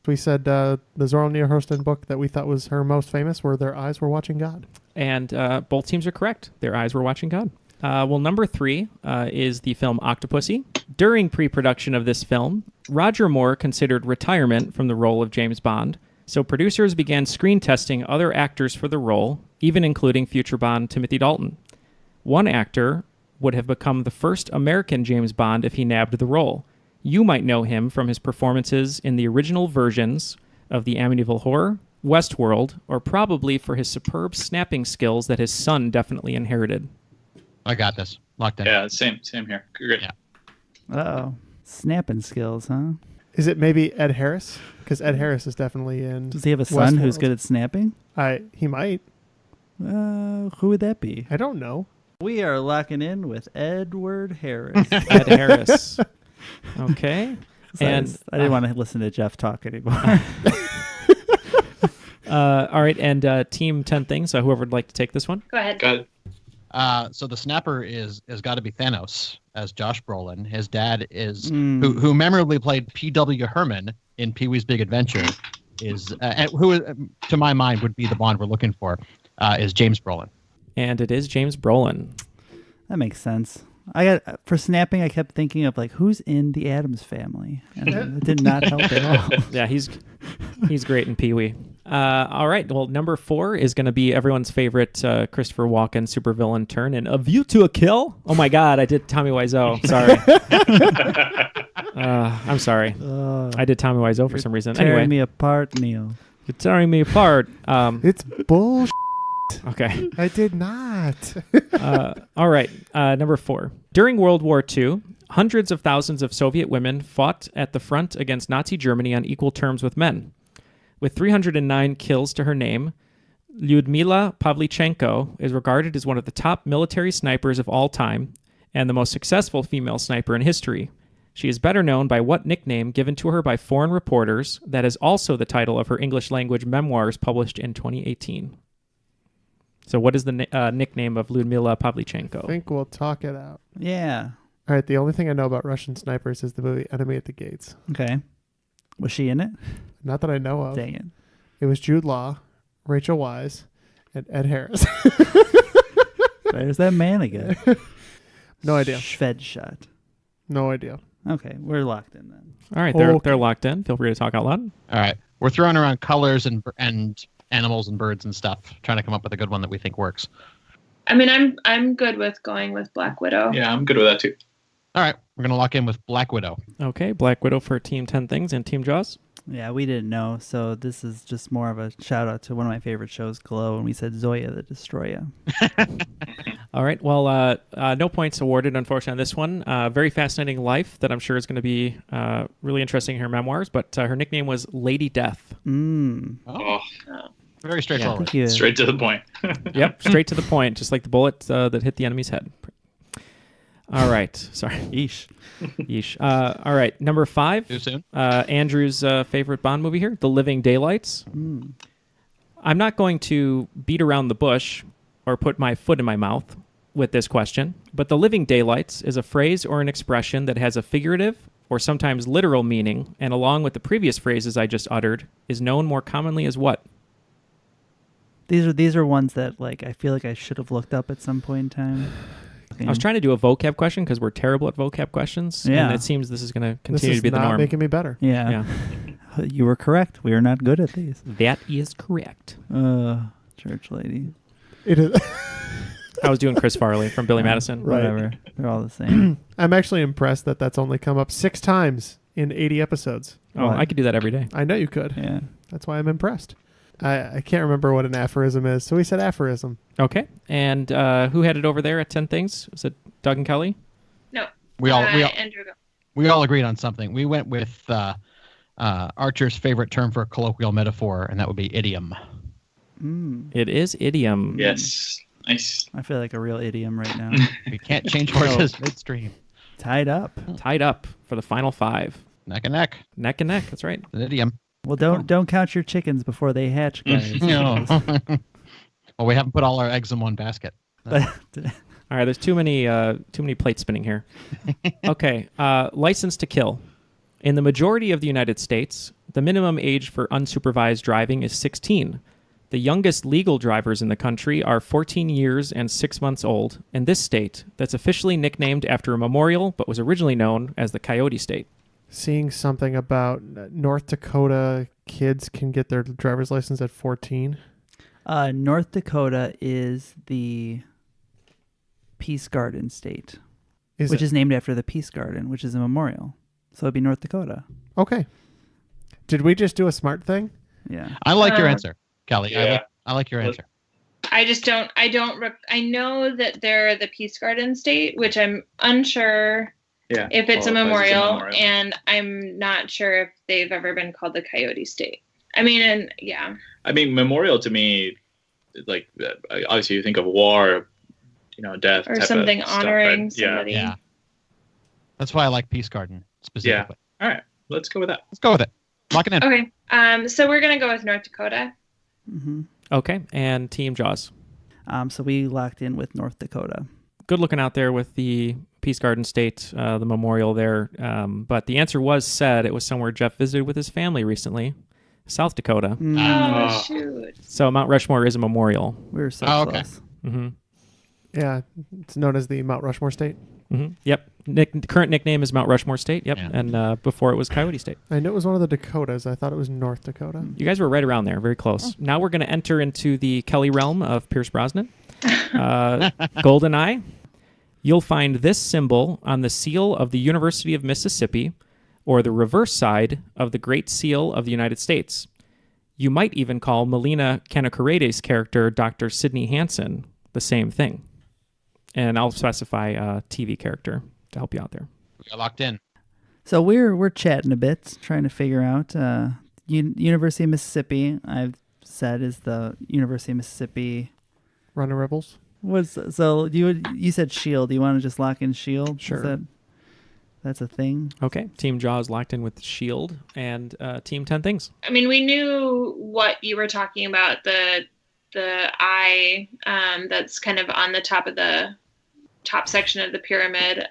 We said the Zora Neale Hurston book that we thought was her most famous were Their Eyes Were Watching God. And both teams are correct. Their eyes were watching God. Well, number 3 is the film Octopussy. During pre-production of this film, Roger Moore considered retirement from the role of James Bond, so producers began screen testing other actors for the role, even including future Bond Timothy Dalton. One actor would have become the first American James Bond if he nabbed the role. You might know him from his performances in the original versions of the Amityville Horror, Westworld, or probably for his superb snapping skills that his son definitely inherited. I got this. Locked in. Yeah, same here. Great. Yeah. Uh-oh. Snapping skills, huh? Is it maybe Ed Harris? Because Ed Harris is definitely in. Does he have a son who's Westworld. good at snapping? He might. Who would that be? I don't know. We are locking in with Edward Harris. Ed Harris. Okay. And I didn't want to listen to Jeff talk anymore. all right, and Team 10 Things, whoever would like to take this one. Go ahead. Got it. So the snapper has got to be Thanos as Josh Brolin. His dad is who memorably played P.W. Herman in Pee-wee's Big Adventure. Who to my mind would be the Bond we're looking for is James Brolin. And it is James Brolin. That makes sense. For snapping, I kept thinking of who's in the Addams Family, and it did not help at all. Yeah, he's great in Pee-wee. All right, well, number 4 is going to be everyone's favorite Christopher Walken supervillain turn in A View to a Kill. Oh my God, I did Tommy Wiseau. Sorry. I'm sorry. I did Tommy Wiseau for some reason. Tearing Anyway, me apart, Neal. you're tearing me apart. It's bullshit. Okay. I did not. All right. Number 4. During World War II, hundreds of thousands of Soviet women fought at the front against Nazi Germany on equal terms with men. With 309 kills to her name, Lyudmila Pavlichenko is regarded as one of the top military snipers of all time and the most successful female sniper in history. She is better known by what nickname given to her by foreign reporters that is also the title of her English-language memoirs published in 2018. So what is the nickname of Lyudmila Pavlichenko? I think we'll talk it out. Yeah. All right, the only thing I know about Russian snipers is the movie Enemy at the Gates. Okay. Was she in it? Not that I know of. Dang it. It was Jude Law, Rachel Weisz, and Ed Harris. There's that man again. No idea. Schvedshot. No idea. Okay, we're locked in then. All right, they're locked in. Feel free to talk out loud. All right. We're throwing around colors and animals and birds and stuff, trying to come up with a good one that we think works. I mean, I'm good with going with Black Widow. Yeah, I'm good with that too. All right. We're going to lock in with Black Widow. Okay, Black Widow for Team 10 Things and Team Jaws. Yeah, we didn't know, so this is just more of a shout out to one of my favorite shows, Glow, and we said Zoya the Destroyer. All right, well, no points awarded, unfortunately, on this one. Very fascinating life that I'm sure is going to be really interesting in her memoirs, but her nickname was Lady Death. Oh, Very straightforward. Thank you. straight to the point. Yep, straight to the point, just like the bullet that hit the enemy's head. All right, sorry. Yeesh. Yeesh. All right, number 5. Too soon? Andrew's favorite Bond movie here, The Living Daylights. I'm not going to beat around the bush or put my foot in my mouth with this question, but The Living Daylights is a phrase or an expression that has a figurative or sometimes literal meaning, and along with the previous phrases I just uttered, is known more commonly as what? These are ones that like I feel like I should have looked up at some point in time. I was trying to do a vocab question because we're terrible at vocab questions, Yeah. and it seems this is going to This continue is to be the not norm. making me better. Yeah. You were correct. We are not good at these. That is correct. Church lady. It is. I was doing Chris Farley from Billy Madison. Right. Whatever. They're all the same. I'm actually impressed that that's only come up 6 times in 80 episodes. Oh, What? I could do that every day. I know you could. Yeah. That's why I'm impressed. I can't remember what an aphorism is, so we said aphorism. Okay, and who had it over there at 10 Things? Was it Doug and Kelly? No. We all Andrew, go. we all agreed on something. We went with Archer's favorite term for a colloquial metaphor, and that would be idiom. It is idiom. Yes. Nice. I feel like a real idiom right now. We can't change horses midstream. Tied up. Tied up for the final 5. Neck and neck. Neck and neck, that's right. An idiom. Well, don't count your chickens before they hatch, guys. No. Well, we haven't put all our eggs in one basket. All right, there's too many plates spinning here. Okay, license to kill. In the majority of the United States, the minimum age for unsupervised driving is 16. The youngest legal drivers in the country are 14 years and 6 months old in this state that's officially nicknamed after a memorial but was originally known as the Coyote State. Seeing something about North Dakota kids can get their driver's license at 14. North Dakota is the Peace Garden state, which is named after the Peace Garden, which is a memorial. So it'd be North Dakota. Okay. Did we just do a smart thing? Yeah. I like your answer, Kelly. Yeah. I like your answer. I just don't. I know that they're the Peace Garden state, which I'm unsure Yeah. if it's a Qualifies as memorial, and I'm not sure if they've ever been called the Coyote State. I mean, and yeah. I mean, memorial to me, like obviously you think of war, death, Or type something of stuff, honoring right? Yeah. somebody. Yeah. That's why I like Peace Garden specifically. All right, let's go with that. Let's go with it. Lock it in. Okay. So we're gonna go with North Dakota. Mm-hmm. Okay, and Team Jaws. So we locked in with North Dakota. Good looking out there with the Peace Garden State, the memorial there. But the answer was said. It was somewhere Jeff visited with his family recently, South Dakota. Oh shoot. So Mount Rushmore is a memorial. We were so Oh, okay. close. Mm-hmm. Yeah, it's known as the Mount Rushmore State. Mm-hmm. Yep. Current nickname is Mount Rushmore State. Yep. Yeah. And before it was Coyote State. I knew it was one of the Dakotas. I thought it was North Dakota. You guys were right around there, very close. Now we're going to enter into the Kelly realm of Pierce Brosnan. GoldenEye. You'll find this symbol on the seal of the University of Mississippi or the reverse side of the Great Seal of the United States. You might even call Melina Kanakarede's character, Dr. Sidney Hansen, the same thing. And I'll specify a TV character to help you out there. We got locked in. So we're chatting a bit, trying to figure out University of Mississippi. I've said is the University of Mississippi. Running Rebels. So you said Shield. Do you want to just lock in Shield? Sure. That's a thing. Okay. Team Jaws locked in with S.H.I.E.L.D. and Team 10 Things. I mean, we knew what you were talking about, the eye that's kind of on the top of the top section of the pyramid.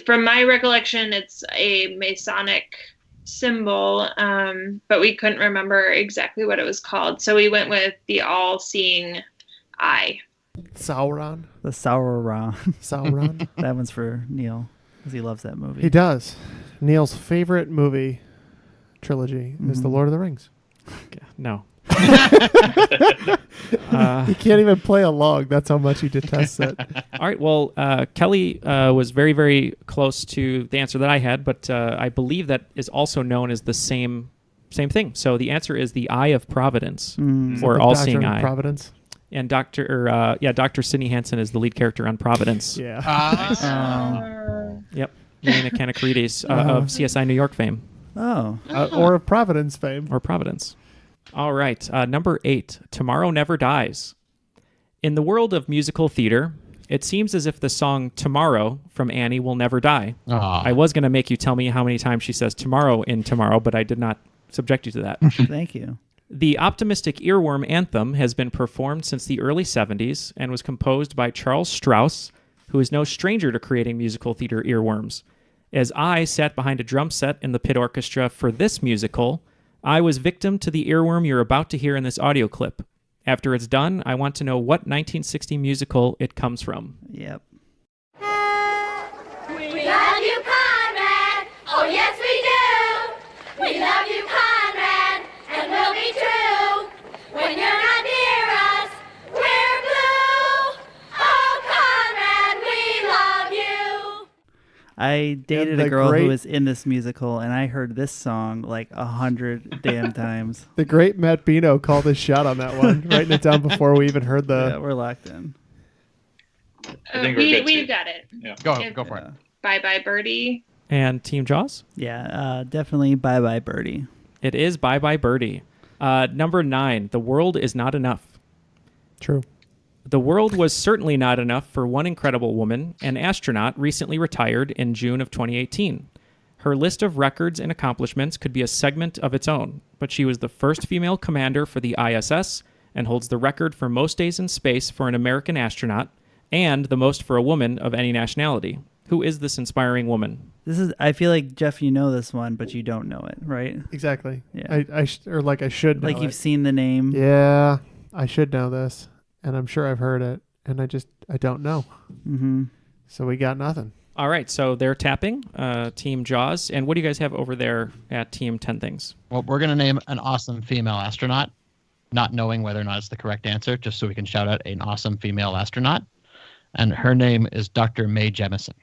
From my recollection, it's a Masonic symbol, but we couldn't remember exactly what it was called. So we went with the all-seeing eye. Sauron. The Sauron. Sauron. That one's for Neal, because he loves that movie. He does. Neal's favorite movie trilogy is The Lord of the Rings. No. He can't even play along. That's how much he detests it. All right. Well, Kelly was very, very close to the answer that I had, but I believe that is also known as the same thing. So the answer is the Eye of Providence, or The all-seeing Doctor of eye. Providence. And Dr. Sidney Hansen is the lead character on Providence. Yeah. Yep. Elena Kanakrides of CSI New York fame. Oh. Or of Providence fame. Or Providence. All right. Number 8, Tomorrow Never Dies. In the world of musical theater, it seems as if the song Tomorrow from Annie will never die. I was going to make you tell me how many times she says tomorrow in Tomorrow, but I did not subject you to that. Thank you. The optimistic earworm anthem has been performed since the early 70s and was composed by Charles Strauss, who is no stranger to creating musical theater earworms. As I sat behind a drum set in the pit orchestra for this musical, I was victim to the earworm you're about to hear in this audio clip. After it's done, I want to know what 1960 musical it comes from. Yep. We love you, Conrad. Oh, yes, we do. We love you, Conrad, and we'll be true. When you're not near us, we're blue. Oh, Conrad, we love you. I dated a girl who was in this musical, and I heard this song like 100 damn times. The great Matt Bino called his shot on that one, writing it down before we even heard the... Yeah, we're locked in. I think we're good We've too. got it. Yeah. Go for it. Bye Bye Birdie. And Team Jaws? Yeah, definitely Bye Bye Birdie. It is Bye Bye Birdie. Number 9, The World Is Not Enough. True. The world was certainly not enough for one incredible woman, an astronaut recently retired in June of 2018. Her list of records and accomplishments could be a segment of its own, but she was the first female commander for the ISS and holds the record for most days in space for an American astronaut and the most for a woman of any nationality. Who is this inspiring woman? This is. I feel like, Jeff, you know this one, but you don't know it, right? Exactly. Yeah. I should know Like you've it. seen the name. Yeah, I should know this. And I'm sure I've heard it. And I don't know. Mm-hmm. So we got nothing. All right, so they're tapping, Team Jaws. And what do you guys have over there at Team 10 Things? Well, we're going to name an awesome female astronaut, not knowing whether or not it's the correct answer, just so we can shout out an awesome female astronaut. And her name is Dr. Mae Jemison.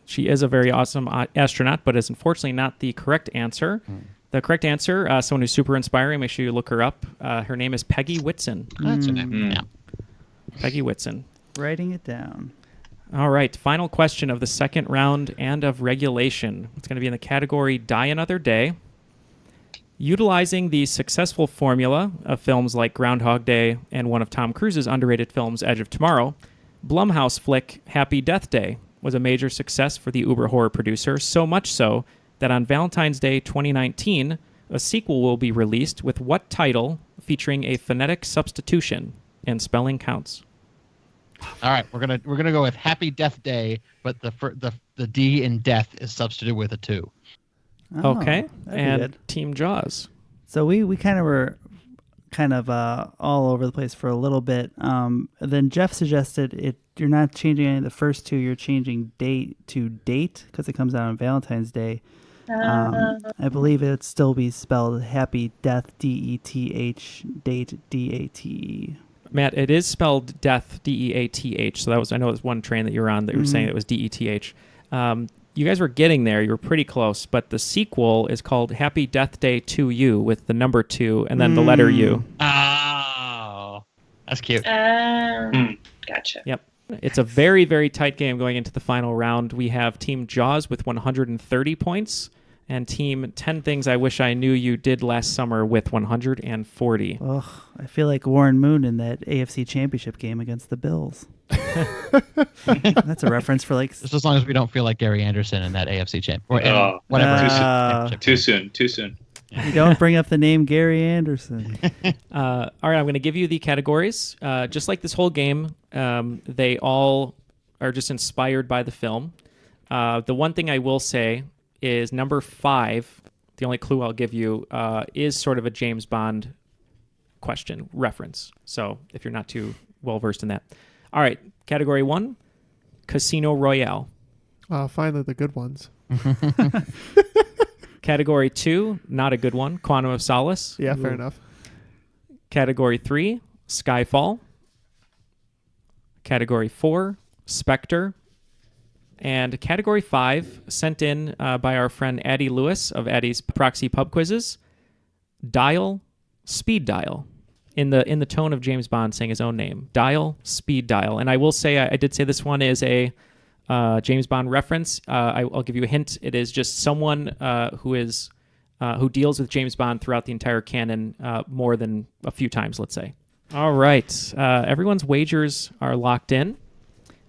She is a very awesome astronaut, but is unfortunately not the correct answer. The correct answer, someone who's super inspiring, make sure you look her up. Her name is Peggy Whitson. That's her name. Yeah. Peggy Whitson. Writing it down. All right, final question of the second round and of regulation. It's going to be in the category Die Another Day. Utilizing the successful formula of films like Groundhog Day and one of Tom Cruise's underrated films, Edge of Tomorrow, Blumhouse flick Happy Death Day was a major success for the uber horror producer, so much so that on Valentine's Day 2019, a sequel will be released with what title featuring a phonetic substitution, and spelling counts. All right, we're gonna go with Happy Death Day, but the D in death is substituted with a 2. Oh, Okay, that'd be and good. Team Jaws. So we kind of were all over the place for a little bit. Then Jeff suggested you're not changing any of the first 2. You're changing date to date because it comes out on Valentine's Day. I believe it'd still be spelled Happy Death, DETH, date, DATE. Matt, it is spelled death, DEATH. So I know it was one train that you were on that you were saying it was DETH. You guys were getting there. You were pretty close. But the sequel is called Happy Death Day to You with the number 2 and then the letter U. Oh, that's cute. Gotcha. Yep. It's a very, very tight game going into the final round. We have Team Jaws with 130 points and Team 10 Things I Wish I Knew You Did Last Summer with 140. Ugh, I feel like Warren Moon in that AFC Championship game against the Bills. That's a reference for like... Just as long as we don't feel like Gary Anderson in that AFC champ or whatever. Too soon. You don't bring up the name Gary Anderson. All right, I'm going to give you the categories. Just like this whole game, they all are just inspired by the film. The one thing I will say is number 5, the only clue I'll give you, is sort of a James Bond question reference. So if you're not too well versed in that. All right, category 1, Casino Royale. Finally, the good ones. Category 2, not a good one, Quantum of Solace. Yeah, fair enough. Category 3, Skyfall. Category 4, Spectre. And category 5, sent in by our friend Addie Lewis of Addie's Proxy Pub Quizzes, Dial, Speed Dial. In the tone of James Bond saying his own name. Dial, Speed Dial. And I will say, I did say this one is a James Bond reference. I'll give you a hint. It is just someone who deals with James Bond throughout the entire canon more than a few times, let's say. All right. Everyone's wagers are locked in.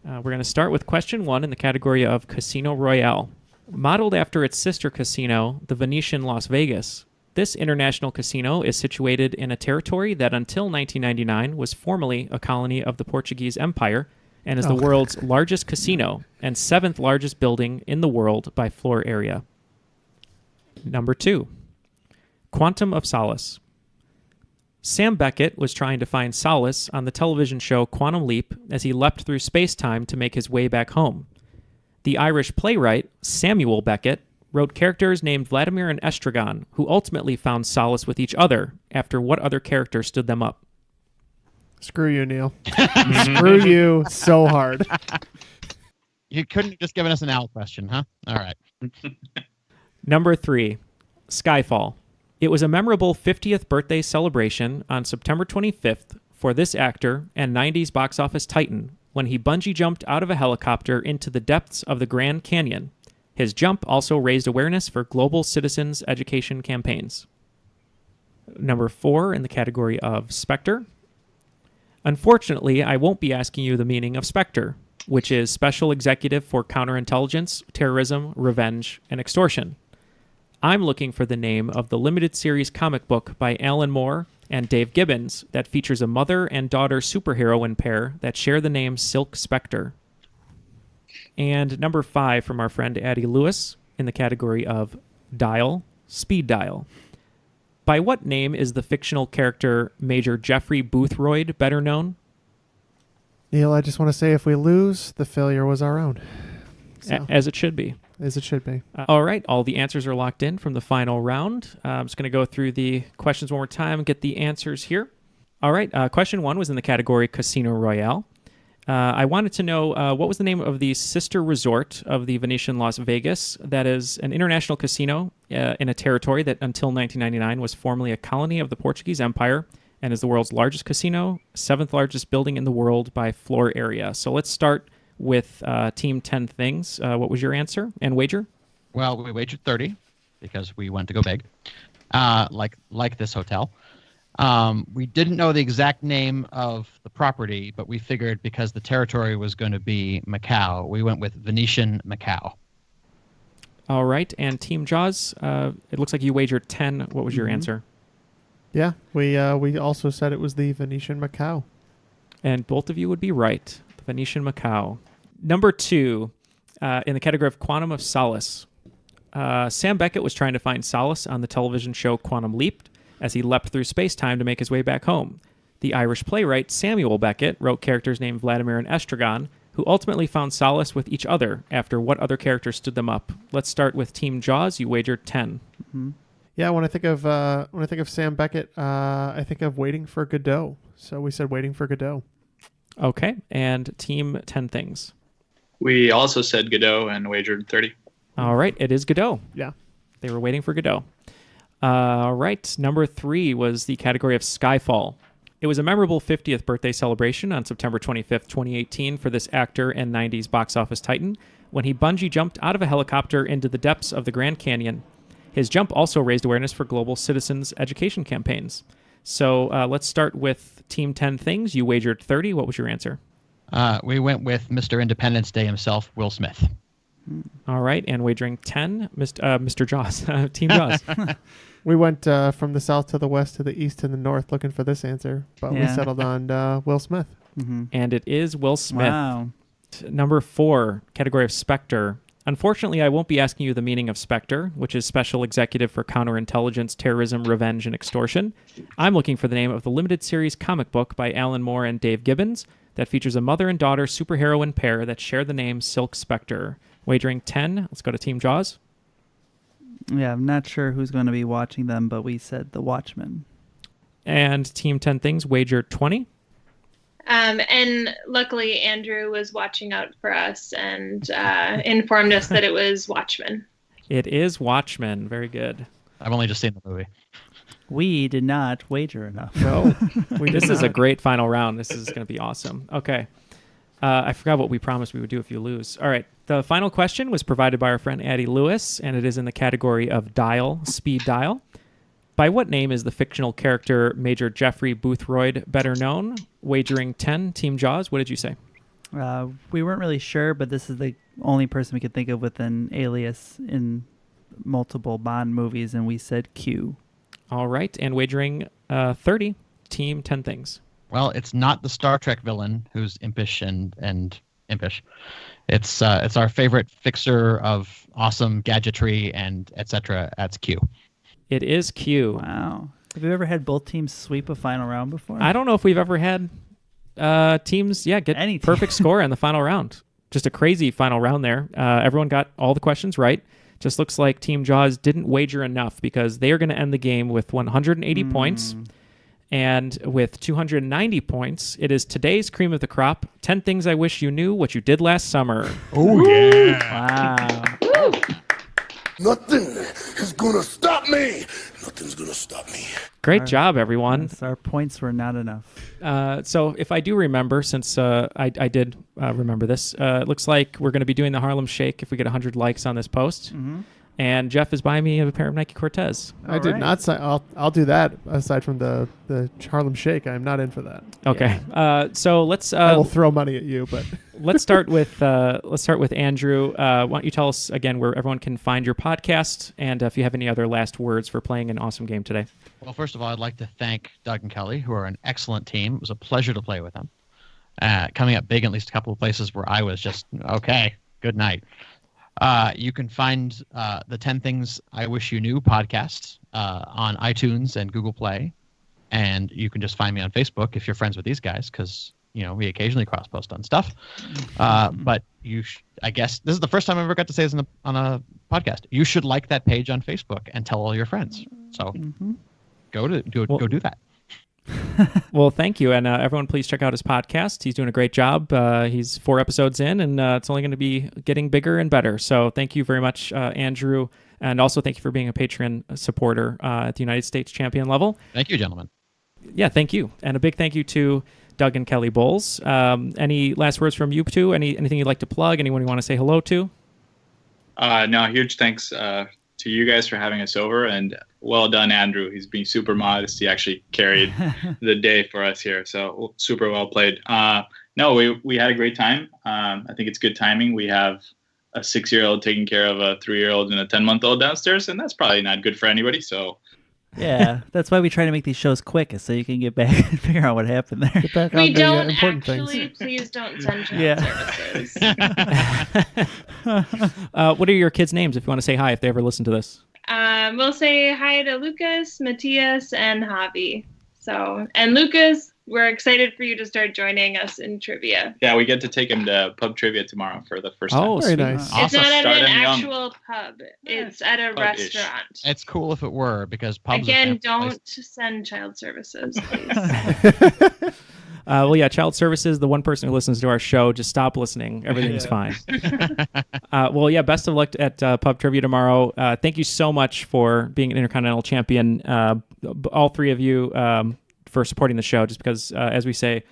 We're going to start with question 1 in the category of Casino Royale. Modeled after its sister casino, the Venetian Las Vegas, this international casino is situated in a territory that until 1999 was formerly a colony of the Portuguese Empire and is the world's largest casino and 7th largest building in the world by floor area. Number 2, Quantum of Solace. Sam Beckett was trying to find solace on the television show Quantum Leap as he leapt through space-time to make his way back home. The Irish playwright Samuel Beckett wrote characters named Vladimir and Estragon, who ultimately found solace with each other after what other character stood them up? Screw you, Neal. Screw you so hard. You couldn't have just given us an Al question, huh? All right. Number 3, Skyfall. It was a memorable 50th birthday celebration on September 25th for this actor and 90s box office titan when he bungee jumped out of a helicopter into the depths of the Grand Canyon. His jump also raised awareness for global citizens' education campaigns. Number 4 in the category of Spectre. Unfortunately, I won't be asking you the meaning of Spectre, which is Special Executive for Counterintelligence, Terrorism, Revenge, and Extortion. I'm looking for the name of the limited series comic book by Alan Moore and Dave Gibbons that features a mother and daughter superheroine pair that share the name Silk Spectre. And number 5 from our friend Addie Lewis in the category of Dial, Speed Dial. By what name is the fictional character Major Jeffrey Boothroyd better known? Neal, I just want to say if we lose, the failure was our own. So, As it should be. as it should be. All right, all the answers are locked in from the final round. I'm just going to go through the questions one more time and get the answers here. All right, question 1 was in the category Casino Royale. I wanted to know what was the name of the sister resort of the Venetian Las Vegas that is an international casino in a territory that until 1999 was formerly a colony of the Portuguese Empire and is the world's largest casino, 7th largest building in the world by floor area. So let's start with Team 10 Things. What was your answer and wager? Well, we wagered 30 because we went to go big, like this hotel. We didn't know the exact name of the property, but we figured because the territory was going to be Macau, we went with Venetian Macau. All right, and Team Jaws, it looks like you wagered 10. What was your answer? Yeah, we also said it was the Venetian Macau. And both of you would be right. The Venetian Macau. Number 2, in the category of Quantum of Solace. Sam Beckett was trying to find solace on the television show Quantum Leap as he leapt through space-time to make his way back home. The Irish playwright Samuel Beckett wrote characters named Vladimir and Estragon, who ultimately found solace with each other after what other character stood them up. Let's start with Team Jaws. You wagered 10. Mm-hmm. Yeah, when I think of Sam Beckett, I think of Waiting for Godot. So we said Waiting for Godot. Okay, and Team 10 Things. We also said Godot and wagered 30. All right, it is Godot. Yeah. They were waiting for Godot. All right, number 3 was the category of Skyfall. It was a memorable 50th birthday celebration on September 25th, 2018 for this actor and 90s box office titan when he bungee jumped out of a helicopter into the depths of the Grand Canyon. His jump also raised awareness for global citizens' education campaigns. So let's start with Team 10 Things. You wagered 30. What was your answer? We went with Mr. Independence Day himself, Will Smith. All right, and wagering 10, Mr. Jaws, Team Jaws. We went from the south to the west to the east to the north looking for this answer, but we settled on Will Smith. Mm-hmm. And it is Will Smith. Wow. Number 4, category of Spectre. Unfortunately, I won't be asking you the meaning of Spectre, which is Special Executive for Counterintelligence, Terrorism, Revenge, and Extortion. I'm looking for the name of the limited series comic book by Alan Moore and Dave Gibbons that features a mother and daughter superheroine pair that share the name Silk Spectre. Wagering 10. Let's go to Team Jaws. Yeah, I'm not sure who's going to be watching them, but we said The Watchmen. And Team 10 Things, wager 20. And luckily, Andrew was watching out for us and informed us that it was Watchmen. It is Watchmen. Very good. I've only just seen the movie. We did not wager enough. No, This is a great final round. This is going to be awesome. Okay. I forgot what we promised we would do if you lose. All right. The final question was provided by our friend Addie Lewis, and it is in the category of dial, speed dial. By what name is the fictional character Major Jeffrey Boothroyd better known? Wagering 10, Team Jaws. What did you say? We weren't really sure, but this is the only person we could think of with an alias in multiple Bond movies, and we said Q. All right. And wagering 30, Team 10 Things. Well, it's not the Star Trek villain who's impish and impish. It's our favorite fixer of awesome gadgetry and etc. That's Q. It is Q. Wow. Have you ever had both teams sweep a final round before? I don't know if we've ever had teams, get Any team. perfect score in the final round. Just a crazy final round there. Everyone got all the questions right. Just looks like Team Jaws didn't wager enough because they are going to end the game with 180 points. And with 290 points, it is today's cream of the crop. 10 things I wish you knew what you did last summer. Oh, yeah. Wow. Nothing is gonna stop me. Nothing's gonna stop me. Great job, everyone. Yes, our points were not enough. So if I do remember, since I did remember this, it looks like we're going to be doing the Harlem Shake if we get 100 likes on this post. And Jeff is buying me a pair of Nike Cortez. I did not say I'll do that aside from the Harlem Shake. I'm not in for that. Okay. So let's I will throw money at you, but let's start with Andrew. Why don't you tell us again where everyone can find your podcast, and if you have any other last words for playing an awesome game today. Well, first of all, I'd like to thank Doug and Kelly, who are an excellent team. It was a pleasure to play with them. Coming up big in at least a couple of places where I was just, okay, good night. You can find the 10 Things I Wish You Knew podcast on iTunes and Google Play. And you can just find me on Facebook if you're friends with these guys, because, we occasionally cross-post on stuff. But I guess this is the first time I ever got to say this on a podcast. You should like that page on Facebook and tell all your friends. So go do that. Well, thank you. And everyone, please check out his podcast. He's doing a great job. He's 4 episodes in, and it's only going to be getting bigger and better. So thank you very much, Andrew. And also thank you for being a Patreon supporter at the United States champion level. Thank you, gentlemen. Yeah, thank you. And a big thank you to Doug and Kelly Bowles. Any last words from you two? Anything you'd like to plug? Anyone you want to say hello to? No, huge thanks to you guys for having us over, and well done, Andrew. He's being super modest. He actually carried the day for us here, so super well played. No, we had a great time. I think it's good timing. We have a 6-year-old taking care of a 3-year-old and a 10-month-old downstairs, and that's probably not good for anybody. So Yeah, that's why we try to make these shows quick, so you can get back and figure out what happened there. get back We on the don't important actually, things. please don't send child services. What are your kids' names if you want to say hi if they ever listen to this? We'll say hi to Lucas, Matthias, and Javi. So, and Lucas, we're excited for you to start joining us in trivia. yeah, we get to take him to pub trivia tomorrow for the first time. Oh, Very sweet. nice. It's Awesome. not at Start an him young. actual pub. It's at a Pub-ish. restaurant. It's cool if it were, because pubs are Again, fancy don't places. send child services, please. Well, yeah, child services, the one person who listens to our show, just stop listening. Everything's fine. Well, yeah, best of luck at Pub Trivia tomorrow. Thank you so much for being an Intercontinental Champion, all three of you, for supporting the show, just because, as we say,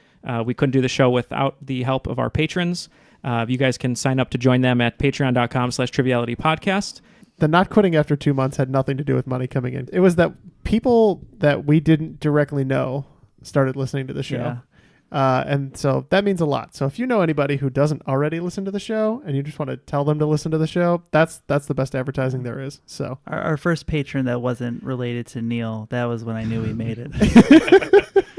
we couldn't do the show without the help of our patrons. You guys can sign up to join them at patreon.com/trivialitypodcast. The not quitting after 2 months had nothing to do with money coming in. It was that people that we didn't directly know started listening to the show. Yeah. And so that means a lot. So if you know anybody who doesn't already listen to the show and you just want to tell them to listen to the show, that's the best advertising there is. So Our first patron that wasn't related to Neal, that was when I knew we made it.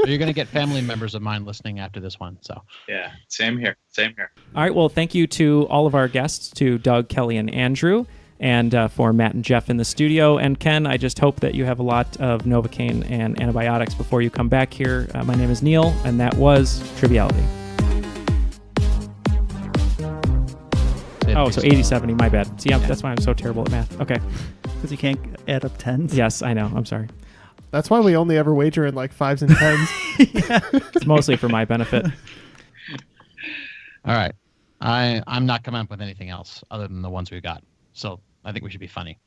You're going to get family members of mine listening after this one. So Yeah, same here. Same here. All right. Well, thank you to all of our guests, to Doug, Kelly, and Andrew, and for Matt and Jeff in the studio. And Ken, I just hope that you have a lot of Novocaine and antibiotics before you come back here. My name is Neal, and that was Triviality. Oh, so 80-70, my bad. See, that's why I'm so terrible at math. Okay. Because you can't add up tens. Yes, I know. I'm sorry. that's why we only ever wager in like 5s and 10s. It's mostly for my benefit. All right. I'm not coming up with anything else other than the ones we've got. So I think we should be funny.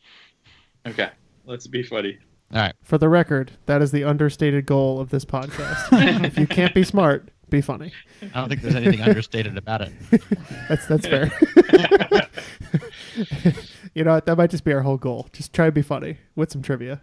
Okay, let's be funny. All right. For the record, that is the understated goal of this podcast. If you can't be smart, be funny. I don't think there's anything understated about it. That's fair. You know what? That might just be our whole goal. Just try to be funny with some trivia.